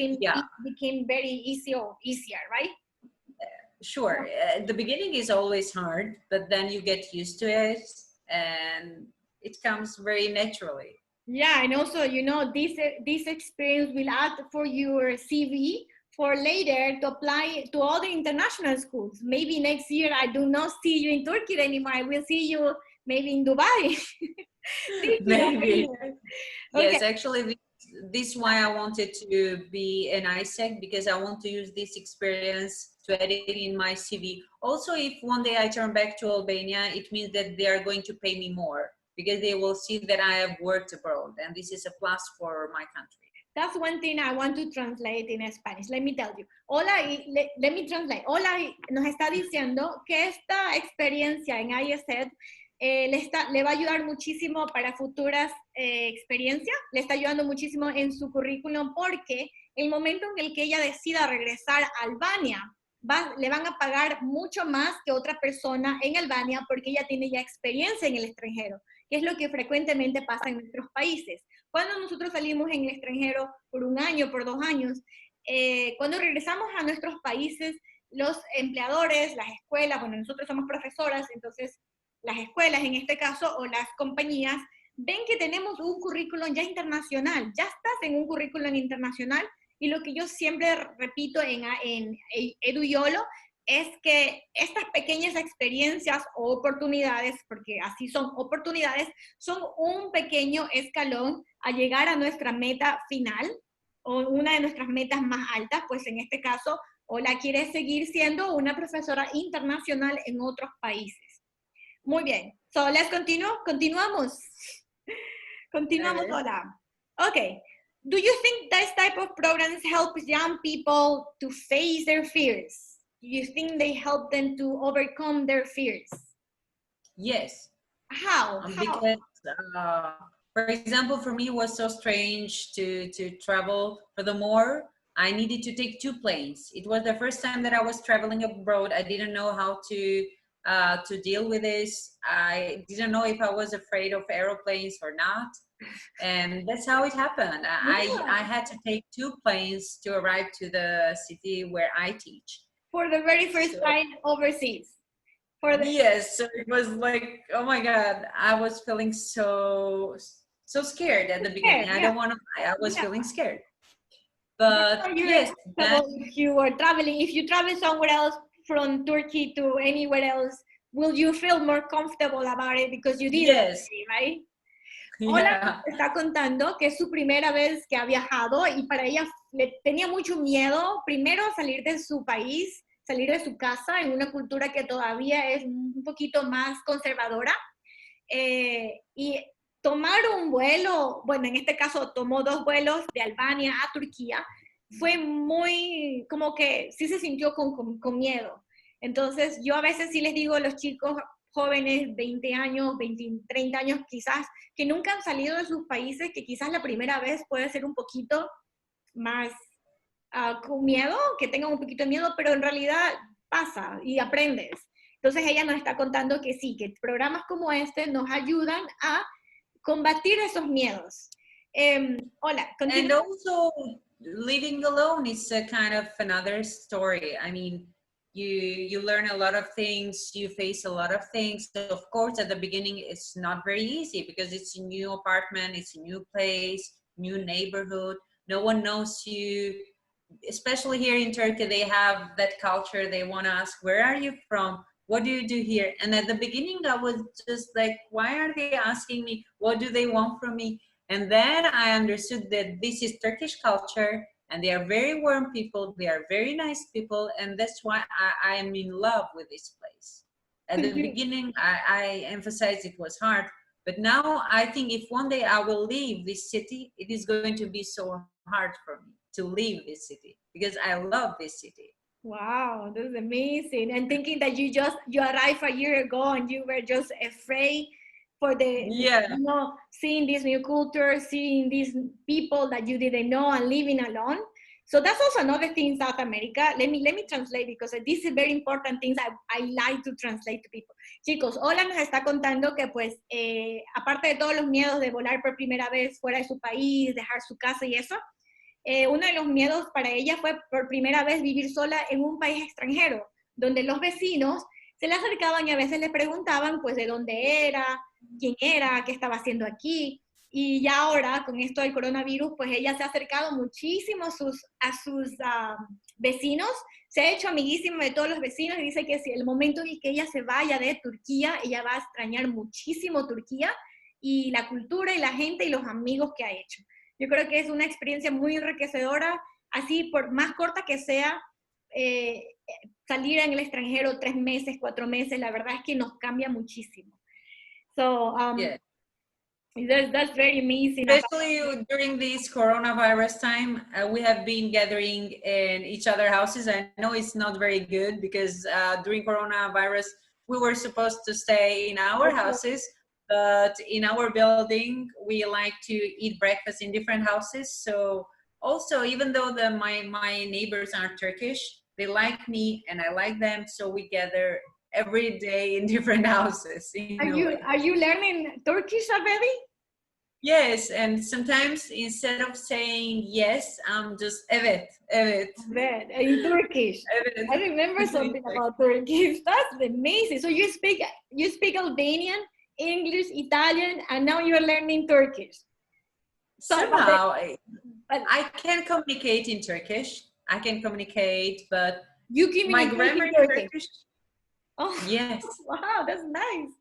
A: became very easier, right?
B: Sure. The beginning is always hard, but then you get used to it and it comes very naturally.
A: Yeah, and also, you know, this experience will add for your CV for later to apply to all the international schools. Maybe next year I do not see you in Turkey anymore. I will see you maybe in Dubai.
B: Maybe. Yes, actually, this is why I wanted to be an AIESEC, because I want to use this experience to add it in my CV. Also, if one day I turn back to Albania, it means that they are going to pay me more, because they will see that I have worked abroad, and this is a plus for my country.
A: That's one thing I want to translate in Spanish. Let me tell you. Hola, let me translate. Hola, nos está diciendo que esta experiencia en AIESEC le va a ayudar muchísimo para futuras experiencias, le está ayudando muchísimo en su currículum porque el momento en el que ella decida regresar a Albania, le van a pagar mucho más que otra persona en Albania porque ella tiene ya experiencia en el extranjero, que es lo que frecuentemente pasa en nuestros países. Cuando nosotros salimos en el extranjero por 1 año, por 2 años, cuando regresamos a nuestros países, los empleadores, las escuelas, bueno, nosotros somos profesoras, entonces las escuelas en este caso, o las compañías, ven que tenemos un currículum ya internacional, ya estás en un currículum internacional, y lo que yo siempre repito en EduYolo es que estas pequeñas experiencias o oportunidades, porque así son oportunidades, son un pequeño escalón a llegar a nuestra meta final, o una de nuestras metas más altas, pues en este caso, Ola quiere seguir siendo una profesora internacional en otros países. Muy bien. So, let's continue. Continuamos. Continuamos, Ola. Okay. Do you think this type of programs help young people to face their fears? Do you think they help them to overcome their fears?
B: Yes.
A: How?
B: Because, for example, for me, it was so strange to travel. Furthermore, I needed to take 2 planes. It was the first time that I was traveling abroad. I didn't know how to deal with this. I didn't know if I was afraid of aeroplanes or not. And that's how it happened. I had to take 2 planes to arrive to the city where I teach.
A: For the very first time overseas.
B: Yes, so it was like, oh my God, I was feeling so scared at the beginning. I was feeling scared. But yes.
A: If you were traveling, if you travel somewhere else from Turkey to anywhere else, will you feel more comfortable about it because you did it, right? Hola, está contando que es su primera vez que ha viajado y para ella le tenía mucho miedo, primero salir de su país, salir de su casa en una cultura que todavía es un poquito más conservadora, y tomar un vuelo, bueno, en este caso tomó 2 vuelos de Albania a Turquía, fue muy, como que sí se sintió con miedo. Entonces yo a veces sí les digo a los chicos jóvenes, 20 años, 20, 30 años quizás, que nunca han salido de sus países, que quizás la primera vez puede ser un poquito más con miedo, que tengan un poquito de miedo, pero en realidad pasa y aprendes. Entonces ella nos está contando que sí, que programas como este nos ayudan a combatir esos miedos. Hola,
B: and also living alone is a kind of another story. I mean, you learn a lot of things, you face a lot of things. So of course, at the beginning, it's not very easy because it's a new apartment, it's a new place, new neighborhood. No one knows you. Especially here in Turkey, they have that culture. They want to ask, where are you from? What do you do here? And at the beginning, I was just like, why are they asking me? What do they want from me? And then I understood that this is Turkish culture and they are very warm people. They are very nice people. And that's why I am in love with this place. At the beginning, I emphasized it was hard. But now I think if one day I will leave this city, it is going to be so hard for me to leave this city because I love this city.
A: Wow, that's amazing. And thinking that you arrived a year ago and you were just afraid for seeing this new culture, seeing these people that you didn't know and living alone. So that's also another thing in South America. Let me translate because this is very important things I like to translate to people. Chicos, Hola nos está contando que pues aparte de todos los miedos de volar por primera vez fuera de su país, dejar su casa y eso, uno de los miedos para ella fue por primera vez vivir sola en un país extranjero, donde los vecinos se le acercaban y a veces le preguntaban pues de dónde era, quién era, qué estaba haciendo aquí. Y ya ahora, con esto del coronavirus, pues ella se ha acercado muchísimo a sus vecinos, se ha hecho amiguísima de todos los vecinos y dice que si el momento en que ella se vaya de Turquía, ella va a extrañar muchísimo Turquía y la cultura y la gente y los amigos que ha hecho. Yo creo que es una experiencia muy enriquecedora, así por más corta que sea, salir en el extranjero 3 meses, 4 meses, la verdad es que nos cambia muchísimo. So, That's very amazing.
B: Especially during this coronavirus time, we have been gathering in each other's houses. I know it's not very good because during coronavirus, we were supposed to stay in our houses, but in our building, we like to eat breakfast in different houses. So also, even though my neighbors are Turkish, they like me and I like them. So we gather every day in different houses.
A: Are you learning Turkish already?
B: Yes, and sometimes instead of saying yes, I'm just evet.
A: Evet, in Turkish.
B: Evet.
A: I remember something about Turkish. That's amazing. So you speak Albanian, English, Italian, and now you're learning Turkish.
B: Somehow, I can communicate in Turkish. I can communicate, but my grammar in Turkish.
A: Oh,
B: yes.
A: Wow, that's nice.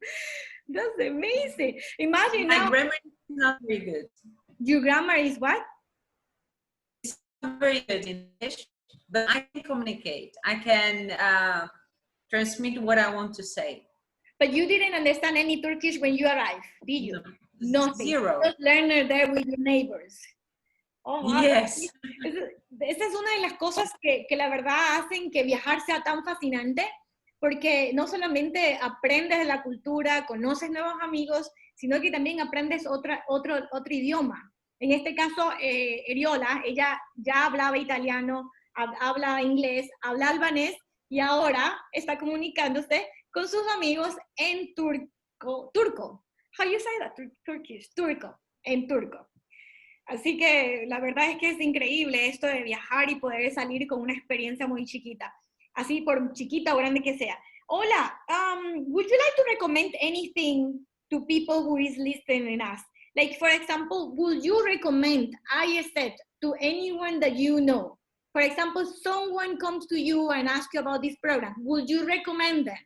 A: That's amazing. Imagine
B: my
A: now.
B: grammar is not very good.
A: Your grammar is what?
B: It's not very good in English, but I can communicate. I can transmit what I want to say.
A: But you didn't understand any Turkish when you arrived, did you?
B: No.
A: Nothing.
B: Zero.
A: Just learner there with your neighbors. Oh, wow.
B: Yes.
A: Esa es una de las cosas que la verdad hacen que viajar sea tan fascinante, porque no solamente aprendes de la cultura, conoces nuevos amigos, sino que también aprendes otro idioma. En este caso, Eriola, ella ya hablaba italiano, habla inglés, habla albanés, y ahora está comunicándose con sus amigos en turco. How you say that? Turkish, turco, en turco. Así que la verdad es que es increíble esto de viajar y poder salir con una experiencia muy chiquita, así por chiquita o grande que sea. Hola, would you like to recommend anything to people who is listening us? Like, for example, would you recommend AIESEC to anyone that you know? For example, someone comes to you and asks you about this program. Would you recommend them?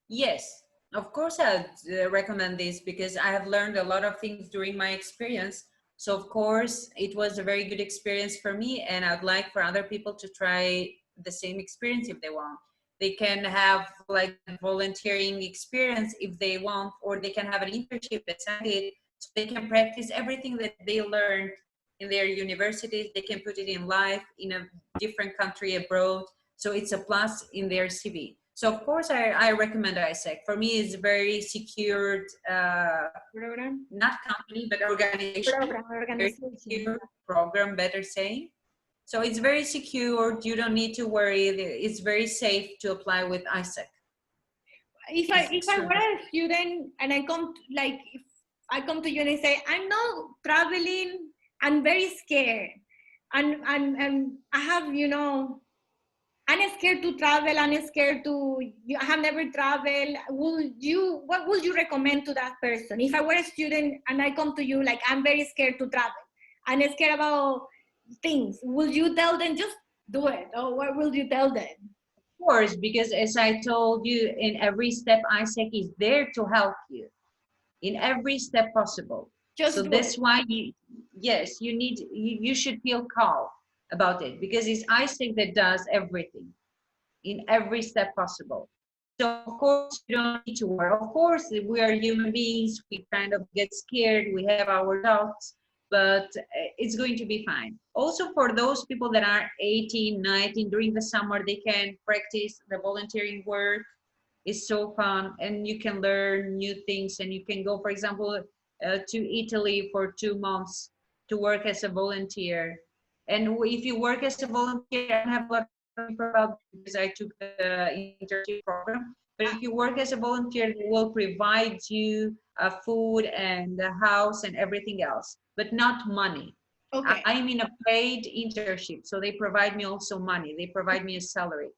B: Yes, of course I'd recommend this because I have learned a lot of things during my experience. So of course it was a very good experience for me, and I'd like for other people to try the same experience if they want. They can have like volunteering experience if they want, or they can have an internship that's ended, so they can practice everything that they learned in their universities. They can put it in life in a different country abroad. So it's a plus in their CV. So of course I recommend AIESEC. For me, it's a very secured
A: Program?
B: Not company, but organization. Very secure program, better saying. So it's very secure. You don't need to worry. It's very safe to apply with AIESEC.
A: If I were a student and I come if I come to you and I say, I'm not traveling, I'm very scared, and I have, I'm scared to travel, I have never traveled. What would you recommend to that person? If I were a student and I come to you, like, I'm very scared to travel, I'm scared about things, will you tell them just do it? Or what will you tell them?
B: Of course, because as I told you, in every step, AIESEC is there to help you in every step possible. So that's why you should feel calm about it, because it's AIESEC that does everything in every step possible. So of course you don't need to worry. Of course we are human beings, we kind of get scared, we have our doubts, but it's going to be fine. Also for those people that are 18, 19, during the summer, they can practice the volunteering work. It's so fun, and you can learn new things, and you can go, for example, to Italy for 2 months to work as a volunteer. And if you work as a volunteer, I don't have a lot of info about because I took the internship program. But if you work as a volunteer, they will provide you food and a house and everything else, but not money.
A: Okay.
B: I mean a paid internship. So they provide me also money. They provide me a salary.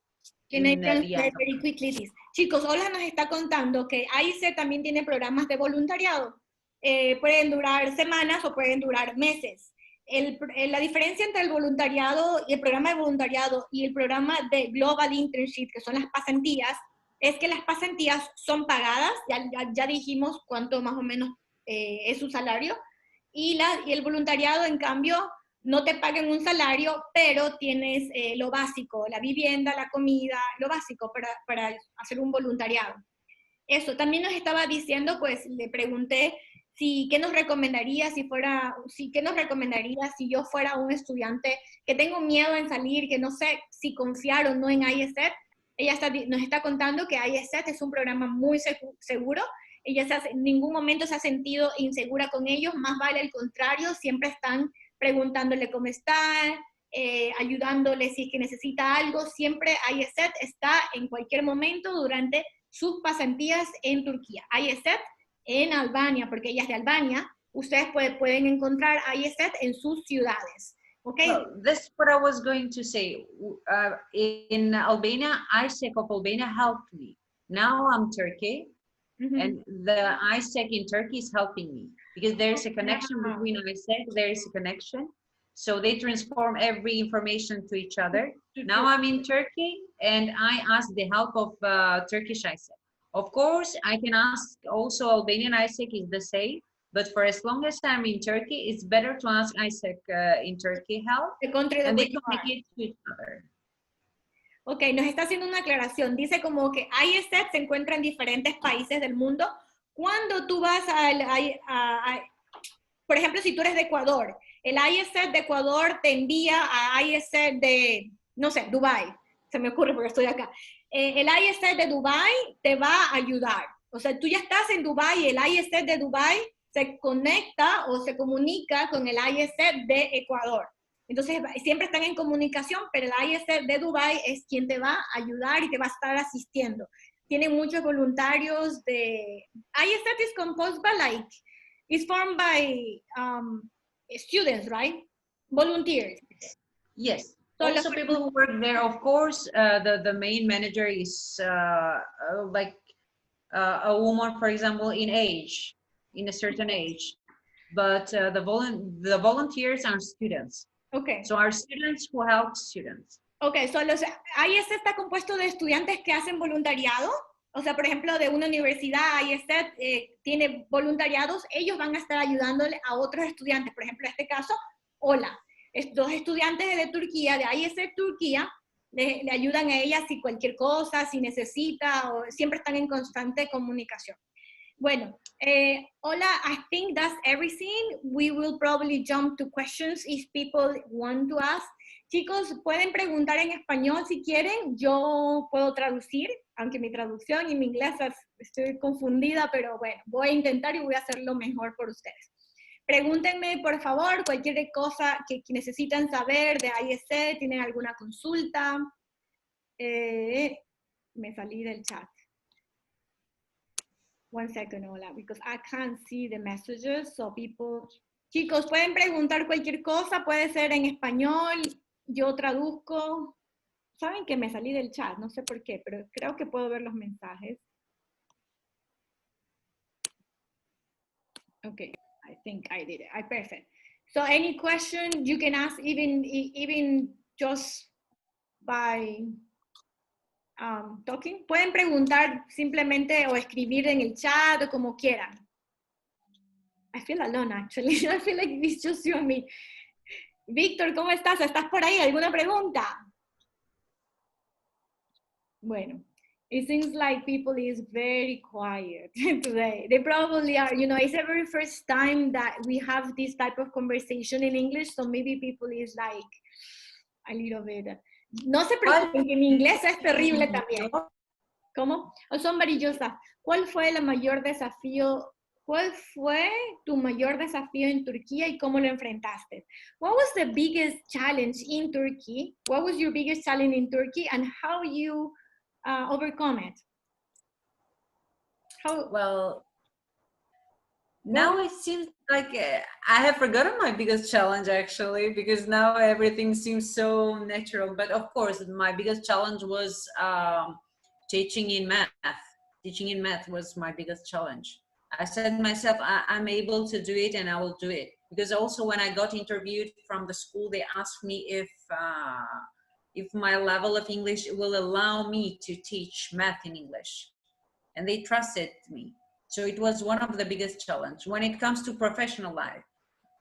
A: Can I translate very quickly this? Chicos, Ola nos está contando que AIESEC también tiene programas de voluntariado. Pueden durar semanas o pueden durar meses. La diferencia entre el voluntariado y el programa de voluntariado y el programa de Global Internship, que son las pasantías, es que las pasantías son pagadas, ya dijimos cuánto más o menos es su salario, y el voluntariado, en cambio, no te pagan un salario, pero tienes lo básico, la vivienda, la comida, lo básico para hacer un voluntariado. Eso, también nos estaba diciendo, pues le pregunté ¿qué nos recomendaría qué nos recomendaría si yo fuera un estudiante que tengo miedo en salir, que no sé si confiar o no en AIESEC? Ella nos está contando que AIESEC es un programa muy seguro. Ella en ningún momento se ha sentido insegura con ellos, más vale al contrario, siempre están preguntándole cómo está, ayudándole si es que necesita algo. Siempre AIESEC está en cualquier momento durante sus pasantías en Turquía. AIESEC en Albania, porque ella es de Albania, ustedes pueden encontrar AIESEC en sus ciudades. Okay.
B: Well, that's what I was going to say. In Albania, AIESEC of Albania helped me. Now I'm Turkey, and the AIESEC in Turkey is helping me because there's a connection between AIESEC. There is a connection, so they transform every information to each other. Now I'm in Turkey, and I ask the help of Turkish AIESEC. Of course, I can ask also Albanian AIESEC is the same. But for as long as I'm in Turkey, it's better to ask AIESEC in Turkey help, and they communicate to each other.
A: Ok, nos está haciendo una aclaración. Dice como que AIESEC se encuentra en diferentes países del mundo. Cuando tú vas por ejemplo, si tú eres de Ecuador, el AIESEC de Ecuador te envía a AIESEC de, no sé, Dubái. Se me ocurre porque estoy acá. El AIESEC de Dubái te va a ayudar. O sea, tú ya estás en Dubái y el AIESEC de Dubái se conecta o se comunica con el AIESEC de Ecuador. Entonces, siempre están en comunicación, pero el AIESEC de Dubái es quien te va a ayudar y te va a estar asistiendo. Tienen muchos voluntarios de... AIESEC is composed by, it's formed by students, right? Volunteers.
B: Yes. So also people who work there, of course, the main manager is like a woman, for example, in a certain age, but the volunteers are students.
A: Okay.
B: So our students who help students.
A: Okay, so AIESEC está compuesto de estudiantes que hacen voluntariado. O sea, por ejemplo, de una universidad, AIESEC tiene voluntariados, ellos van a estar ayudándole a otros estudiantes. Por ejemplo, en este caso, Ola. Dos estudiantes de Turquía, de AIESEC Turquía, le ayudan a ella si cualquier cosa, si necesita, o siempre están en constante comunicación. Bueno, Ola, I think that's everything. We will probably jump to questions if people want to ask. Chicos, pueden preguntar en español si quieren. Yo puedo traducir, aunque mi traducción y mi inglés estoy confundida, pero bueno, voy a intentar y voy a hacerlo mejor por ustedes. Pregúntenme, por favor, cualquier cosa que necesitan saber de AIESEC, tienen alguna consulta. Me salí del chat. One second, Ola, because I can't see the messages, so people... Chicos, pueden preguntar cualquier cosa, puede ser en español, yo traduzco. Saben que me salí del chat, no sé por qué, pero creo que puedo ver los mensajes. Okay, I think I did it. Perfect. So any question you can ask even just by talking. Pueden preguntar simplemente o escribir en el chat o como quieran. I feel alone actually. I feel like it's just you and me. Víctor, ¿cómo estás? ¿Estás por ahí? ¿Alguna pregunta? Bueno, it seems like people is very quiet today. They probably are, you know, it's the very first time that we have this type of conversation in English, so maybe people is like a little bit... No se preocupen, que mi inglés es terrible también. ¿Cómo? Oh, somebody just asked, ¿cuál fue tu mayor desafío en Turquía y cómo lo enfrentaste? What was the biggest challenge in Turkey? What was your biggest challenge in Turkey and how you overcome it?
B: Well, now it seems like I have forgotten my biggest challenge actually, because now everything seems so natural. But of course, my biggest challenge was teaching in math. Teaching in math was my biggest challenge. I said to myself, I'm able to do it and I will do it. Because also when I got interviewed from the school, they asked me if my level of English will allow me to teach math in English. And they trusted me. So it was one of the biggest challenge when it comes to professional life.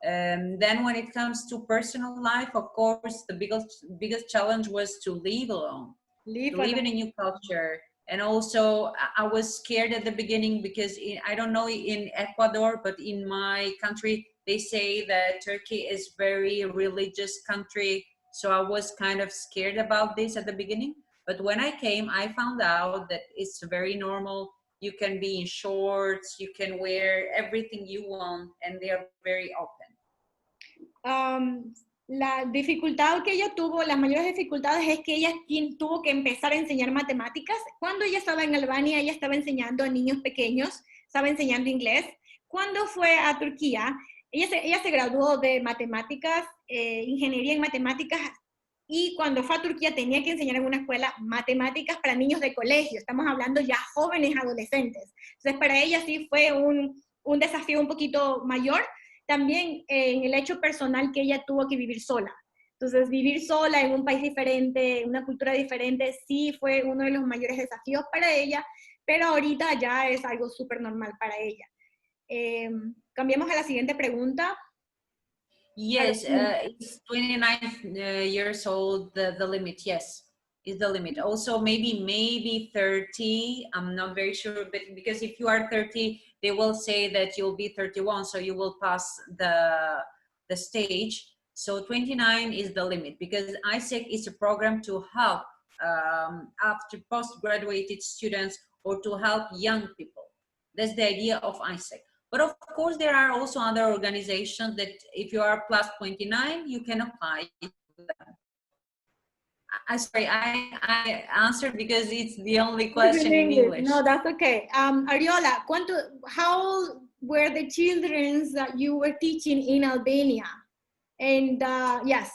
B: Then when it comes to personal life, of course, the biggest challenge was to live alone. Live in a new culture, And also, I was scared at the beginning because I don't know in Ecuador, but in my country, they say that Turkey is very religious country. So I was kind of scared about this at the beginning. But when I came, I found out that it's very normal. You can be in shorts, you can wear everything you want, and they are very open.
A: La dificultad que ella tuvo, las mayores dificultades es que ella tuvo que empezar a enseñar matemáticas. Cuando ella estaba en Albania, ella estaba enseñando a niños pequeños, estaba enseñando inglés. Cuando fue a Turquía, ella se graduó de matemáticas, ingeniería en matemáticas, y cuando fue a Turquía tenía que enseñar en una escuela matemáticas para niños de colegio. Estamos hablando ya jóvenes adolescentes. Entonces para ella sí fue un desafío un poquito mayor. También en el hecho personal que ella tuvo que vivir sola. Entonces, vivir sola en un país diferente, en una cultura diferente, sí fue uno de los mayores desafíos para ella, pero ahorita ya es algo súper normal para ella. Cambiamos a la siguiente pregunta.
B: Yes, it's 29 years old, the limit, yes, is the limit. Also, maybe 30, I'm not very sure, but because if you are 30, they will say that you'll be 31, so you will pass the stage. So 29 is the limit, because AIESEC is a program to help after postgraduate students or to help young people. That's the idea of AIESEC. But of course, there are also other organizations that if you are plus 29, you can apply to them. Sorry, I answered because it's the only question in English.
A: No, that's okay. Erjona, how were the children that you were teaching in Albania? And yes.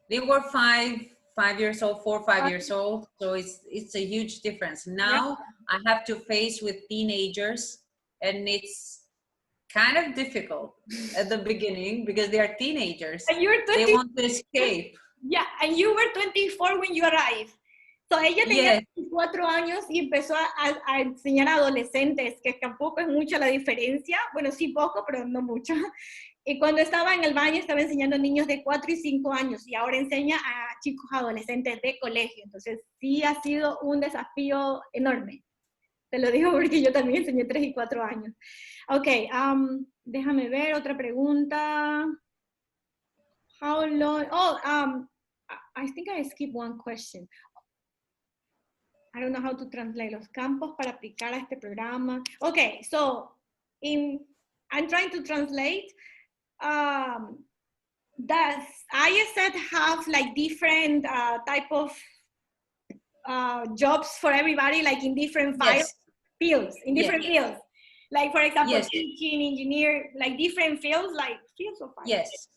B: They were 5 years old, 4 or 5 years old. So it's a huge difference. Now I have to face with teenagers, and it's kind of difficult at the beginning because they are teenagers.
A: And you're 20,
B: they want to escape.
A: Yeah, and you were 24 when you arrived. So ella tenía 24 años y empezó a enseñar a adolescentes, que tampoco es mucha la diferencia. Bueno, sí poco, pero no mucho. Y cuando estaba en Albania estaba enseñando a niños de 4 y 5 años y ahora enseña a chicos adolescentes de colegio. Entonces sí ha sido un desafío enorme. Te lo digo porque yo también enseñé 3 y 4 años. Ok, déjame ver otra pregunta. How long? I think I skipped one question. I don't know how to translate los campos para aplicar a este programa. Okay, so I'm trying to translate. Does AIESEC have like different type of jobs for everybody, like in different fields, in different fields? Like for example, teaching, engineer, like different fields, like fields of finance.
B: Yes.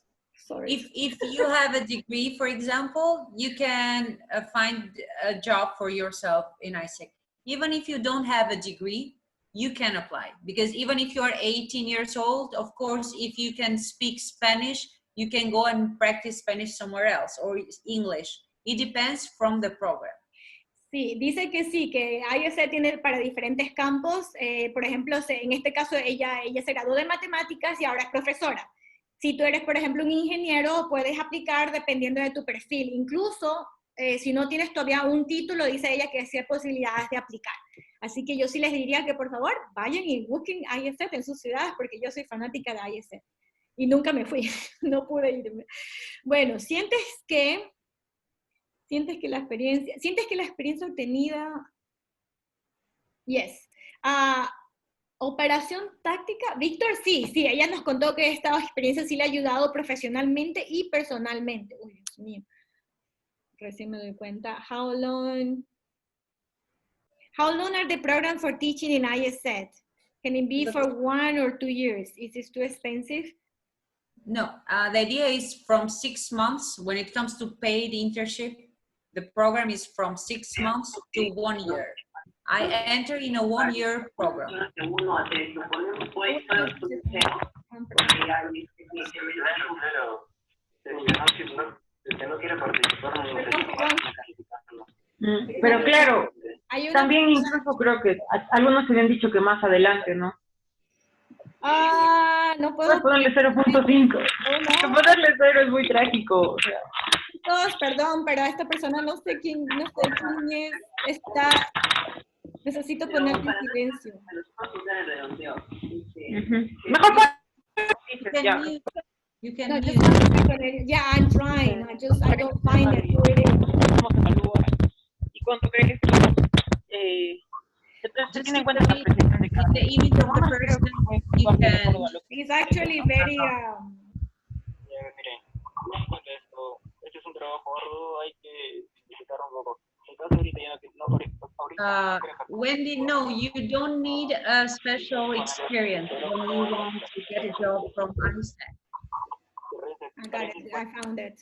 B: Sorry. If you have a degree, for example, you can find a job for yourself in AIESEC. Even if you don't have a degree, you can apply. Because even if you are 18 years old, of course, if you can speak Spanish, you can go and practice Spanish somewhere else, or English. It depends from the program.
A: Sí, dice que sí, que AIESEC tiene para diferentes campos. Por ejemplo, en este caso ella se graduó de matemáticas y ahora es profesora. Si tú eres, por ejemplo, un ingeniero, puedes aplicar dependiendo de tu perfil. Incluso, si no tienes todavía un título, dice ella que sí hay posibilidades de aplicar. Así que yo sí les diría que, por favor, vayan y busquen AIESEC en sus ciudades, porque yo soy fanática de AIESEC. Y nunca me fui, no pude irme. Bueno, ¿sientes que la experiencia obtenida? Yes. Operación táctica, Víctor, sí, ella nos contó que esta experiencia sí le ha ayudado profesionalmente y personalmente. Uy, Dios mío, recién me doy cuenta. How long are the programs for teaching in AIESEC? Can it be for 1 or 2 years? Is this too expensive?
B: No, the idea is from 6 months. When it comes to paid internship, the program is from 6 months to 1 year. I enter in a 1-year program.
C: Pero claro, también incluso creo que algunos se habían dicho que más adelante, ¿no?
A: No puedo
C: ponerle 0.5.
A: No.
C: Ponerle 0 es muy trágico. O sea.
A: chicos, perdón, pero esta persona no sé quién es, necesito poner en silencio.
C: Mejor
B: You can
A: No,
B: mute.
A: yeah, I'm trying. I don't find it.
C: ¿Y cuánto crees que entonces tiene en cuenta la presencia de cada
B: the image of the person, you can.
A: It's actually very.
D: Mire, este es un trabajo arduo, hay que simplificar un poco. En caso ahorita ya
B: Wendy, no, you don't need a special experience when you want to get a job from AIESEC.
A: I got it. I found it.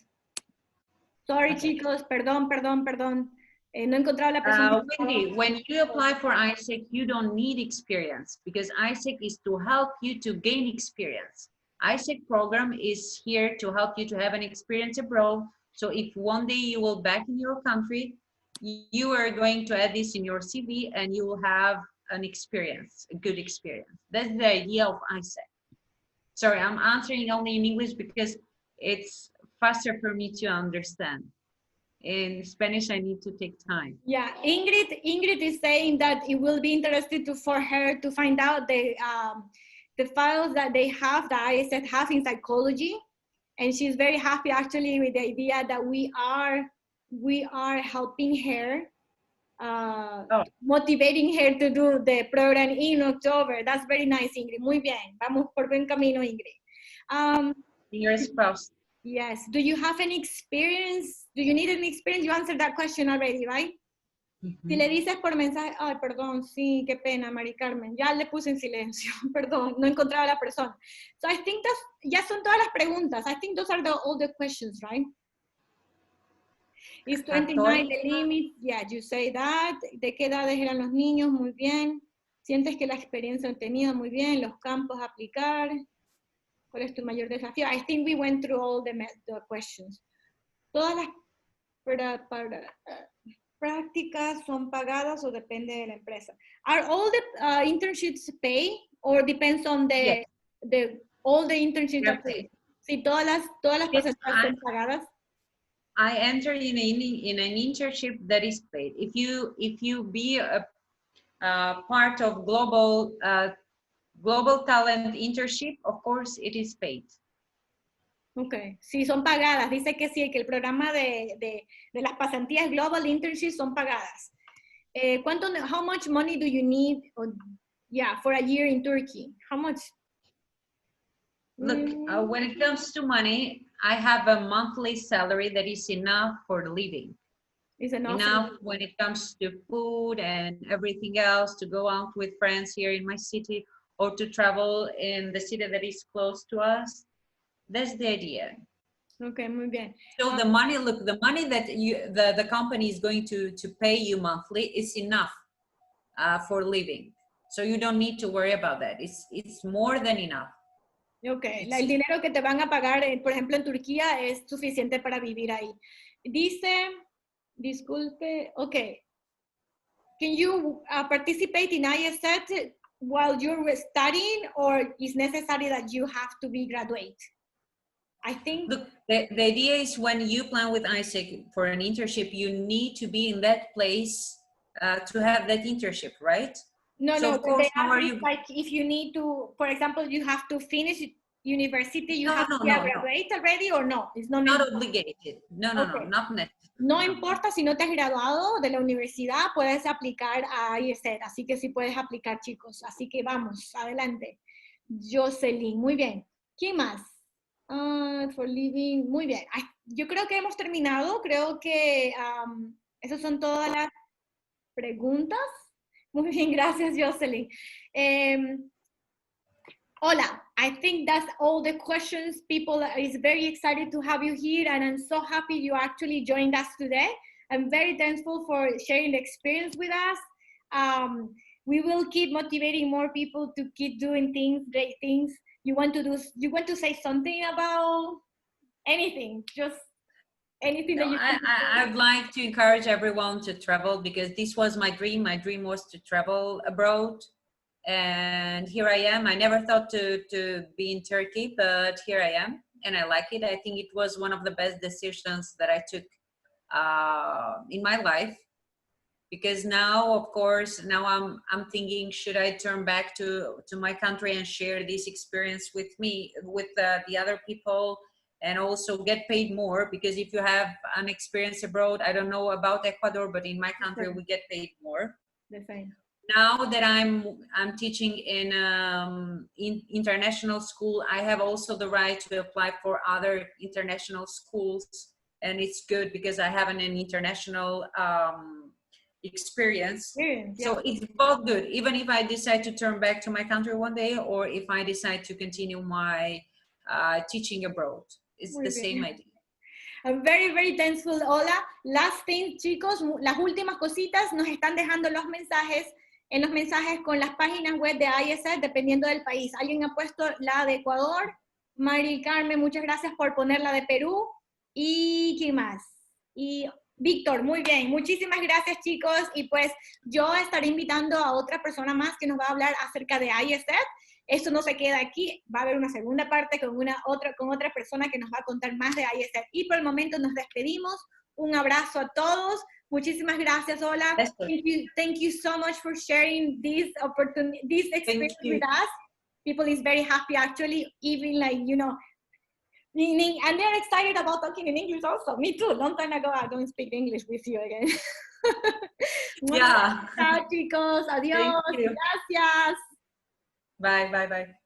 A: Sorry, chicos. Perdón. No he encontrado la persona.
B: Wendy, when you apply for AIESEC, you don't need experience because AIESEC is to help you to gain experience. AIESEC program is here to help you to have an experience abroad. So if one day you will back in your country, you are going to add this in your CV and you will have an experience, a good experience. That's the idea of AIESEC. Sorry, I'm answering only in English because it's faster for me to understand. In Spanish, I need to take time.
A: Yeah, Ingrid is saying that it will be interesting for her to find out the files that they have, that AIESEC have in psychology. And she's very happy actually with the idea that we are helping her, motivating her to do the program in October. That's very nice, Ingrid. Muy bien. Vamos por buen camino, Ingrid.
B: Your spouse.
A: Yes. Do you have any experience? Do you need any experience? You answered that question already, right? Si le dices por mensaje, ay, perdón, sí, qué pena, Mari Carmen, ya le puse en silencio, perdón, no encontraba a la persona. So I think ya son todas las preguntas. I think those are all the questions, right? Is 29 the limit? Yeah, you say that. ¿De qué edades eran los niños? Muy bien. ¿Sientes que la experiencia han tenido? Muy bien. ¿Los campos a aplicar? ¿Cuál es tu mayor desafío? I think we went through all the questions. Todas las prácticas son pagadas o depende de la empresa. Are all the internships paid or depends on all the internships are paid? Sí, todas las pasantías son pagadas.
B: I entered in an internship that is paid. If you be a part of global talent internship, of course it is paid.
A: Okay, sí, son pagadas. Dice que sí, que el programa de las pasantías Global Internships son pagadas. How much money do you need for a year in Turkey? How much?
B: Look, when it comes to money, I have a monthly salary that is enough for living.
A: Is
B: enough when it comes to food and everything else, to go out with friends here in my city or to travel in the city that is close to us. That's the idea.
A: Okay, muy bien.
B: So the money, look, the money that the company is going to pay you monthly is enough for living. So you don't need to worry about that. It's more than enough.
A: Okay, el dinero que te van a pagar, por ejemplo, en Turquía es suficiente para vivir ahí. Dice, disculpe, okay. Can you participate in AIESEC while you're studying, or is necessary that you have to be graduate? I think.
B: Look, the idea is when you plan with AIESEC for an internship, you need to be in that place to have that internship, right?
A: No,
B: so
A: no,
B: of course,
A: like if you need to, for example, you have to finish university, you have to graduate already, or no? It's not
B: obligated. No,
A: okay.
B: Not necessary.
A: No importa si no te has graduado de la universidad, puedes aplicar a AIESEC, así que sí puedes aplicar, chicos. Así que vamos, adelante. Jocelyn, muy bien. ¿Quién más? For living, muy bien. Yo creo que hemos terminado, creo que esas son todas las preguntas. Muy bien, gracias, Jocelyn. Hola, I think that's all the questions. People is very excited to have you here, and I'm so happy you actually joined us today. I'm very thankful for sharing the experience with us. We will keep motivating more people to keep doing things, great things. You want to say something about anything, just anything that you
B: I'd like to encourage everyone to travel, because this was my dream. My dream was to travel abroad, and here I am. I never thought to be in Turkey, but here I am. and I like it. I think it was one of the best decisions that I took in my life, because now, of course, now I'm thinking, should I turn back to my country and share this experience with the other people, and also get paid more? Because if you have an experience abroad, I don't know about Ecuador, but in my country we get paid more.
A: The same.
B: Now that I'm teaching in international school, I have also the right to apply for other international schools, and it's good because I have an international experience. Yeah. So it's both good, even if I decide to turn back to my country one day, or if I decide to continue my teaching abroad. It's the same idea.
A: I'm very, very thankful, Ola. Last thing, chicos, las últimas cositas nos están dejando los mensajes con las páginas web de AIESEC, dependiendo del país. Alguien ha puesto la de Ecuador. Mari Carmen, muchas gracias por poner la de Perú. ¿Y quién más? Y Víctor, muy bien. Muchísimas gracias, chicos. Y pues yo estaré invitando a otra persona más que nos va a hablar acerca de AIESEC. Esto no se queda aquí, va a haber una segunda parte con otra persona que nos va a contar más de AIESEC. Y por el momento nos despedimos. Un abrazo a todos. Muchísimas gracias, Ola. Thank you so much for sharing this experience with us. People is very happy, actually, even like, you know, and they're excited about talking in English also. Me too. Long time ago, I don't speak English with you again.
B: Yeah.
A: Chao, chicos. Adiós. Gracias.
B: Bye, bye, bye.